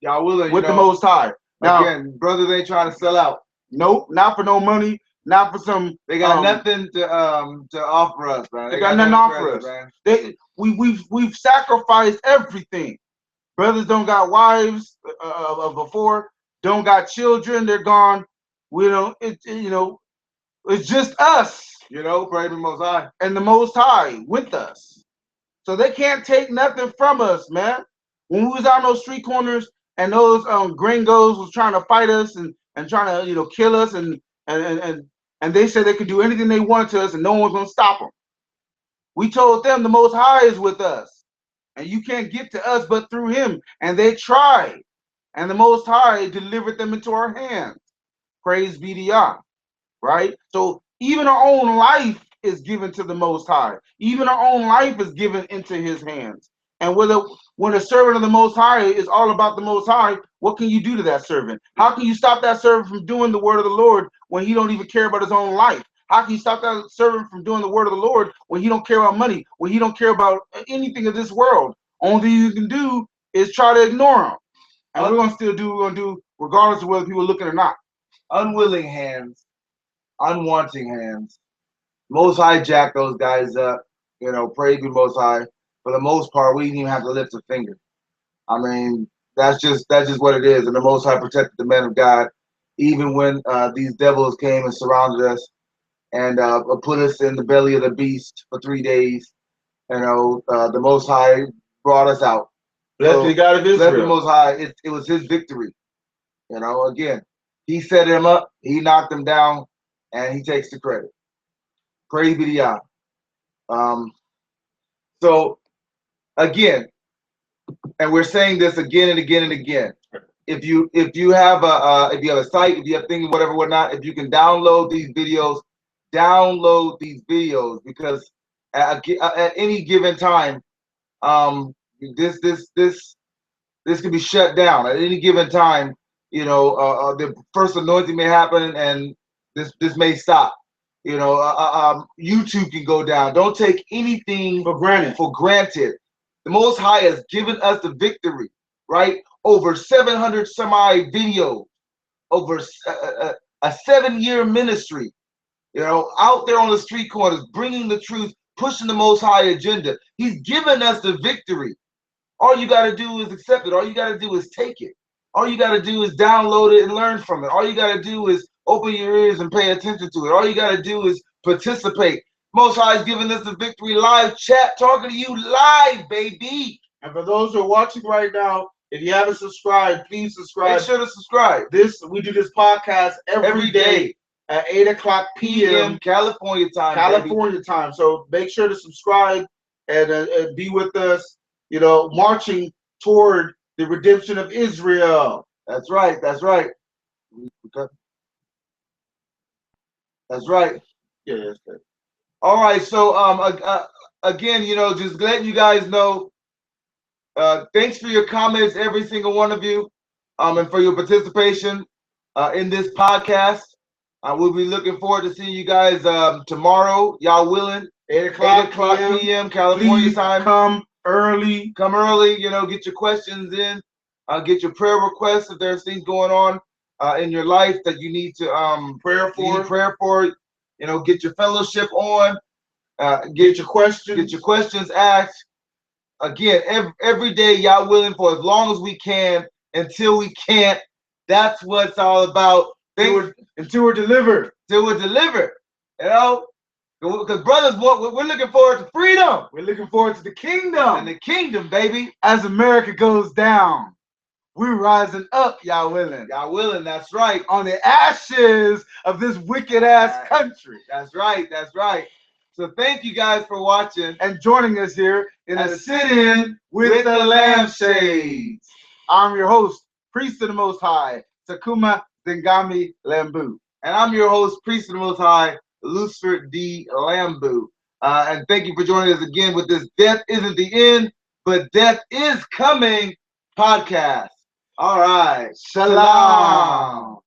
Y'all willing, with the Most High. Now, again, brothers ain't trying to sell out. Nope, not for no money, not for some. They got nothing to offer us, man. They got nothing to offer us, man. We've sacrificed everything. Brothers don't got wives before, don't got children, they're gone. We don't, it's just us. Praise the Most High. And the Most High with us. So they can't take nothing from us, man. When we was out on those street corners and those gringos was trying to fight us and trying to, kill us and they said they could do anything they wanted to us and no one was going to stop them. We told them the Most High is with us. And you can't get to us but through Him. And they tried. And the Most High delivered them into our hands. Praise be to Yah. Right? So even our own life is given to the Most High. Even our own life is given into His hands. And when a servant of the Most High is all about the Most High, what can you do to that servant? How can you stop that servant from doing the word of the Lord when he don't even care about his own life? How can you stop that servant from doing the word of the Lord when he don't care about money, when he don't care about anything of this world? Only thing you can do is try to ignore him. And we're going to still do what we're going to do regardless of whether people are looking or not. Unwilling hands, unwanting hands. Most High jack those guys up. Praise be Most High. For the most part, we didn't even have to lift a finger. I mean, that's just what it is. And the Most High protected the men of God, even when these devils came and surrounded us and put us in the belly of the beast for 3 days. The Most High brought us out. Blessed be God of Israel. Blessed the Most High. It was His victory. Again, He set him up, He knocked him down, and He takes the credit. Praise be to Yah. So again, and we're saying this again and again and again. If you have a site, if you have things, whatever, whatnot, if you can download these videos, because at any given time, this can be shut down at any given time. The first anointing may happen, and this may stop. YouTube can go down. Don't take anything for granted. The Most High has given us the victory, right? Over 700 semi videos, over a 7-year ministry, out there on the street corners, bringing the truth, pushing the Most High agenda. He's given us the victory. All you got to do is accept it. All you got to do is take it. All you got to do is download it and learn from it. All you got to do is open your ears and pay attention to it. All you got to do is participate. Most High is giving us the victory live chat, talking to you live, baby. And for those who are watching right now, if you haven't subscribed, please subscribe. Make sure to subscribe. We do this podcast every day at 8 o'clock p.m. California time. So make sure to subscribe and be with us, marching toward the redemption of Israel. That's right. That's right. That's right. Yeah, that's good. All right. So again, just letting you guys know, thanks for your comments, every single one of you, and for your participation in this podcast. We'll be looking forward to seeing you guys tomorrow. Y'all willing? 8 o'clock p.m. California time. Come early. Get your questions in. Get your prayer requests if there's things going on in your life that you need to prayer for. Get your fellowship on. Get your questions asked. Again, every day, y'all willing, for as long as we can until we can't. That's what it's all about. Until we're delivered. Until we're delivered. You know? Because brothers, we're looking forward to freedom. We're looking forward to the kingdom. And the kingdom, baby. As America goes down, we're rising up, y'all willing. Y'all willing, that's right. On the ashes of this wicked ass country. That's right, that's right. So thank you guys for watching and joining us here in a sit-in with the lampshades. I'm your host, Priest of the Most High, Takuma Zingami Lambew. And I'm your host, Priest of the Most High, Lucifer D. Lambew. And thank you for joining us again with this Death Isn't the End, but Death is Coming podcast. All right. Shalom.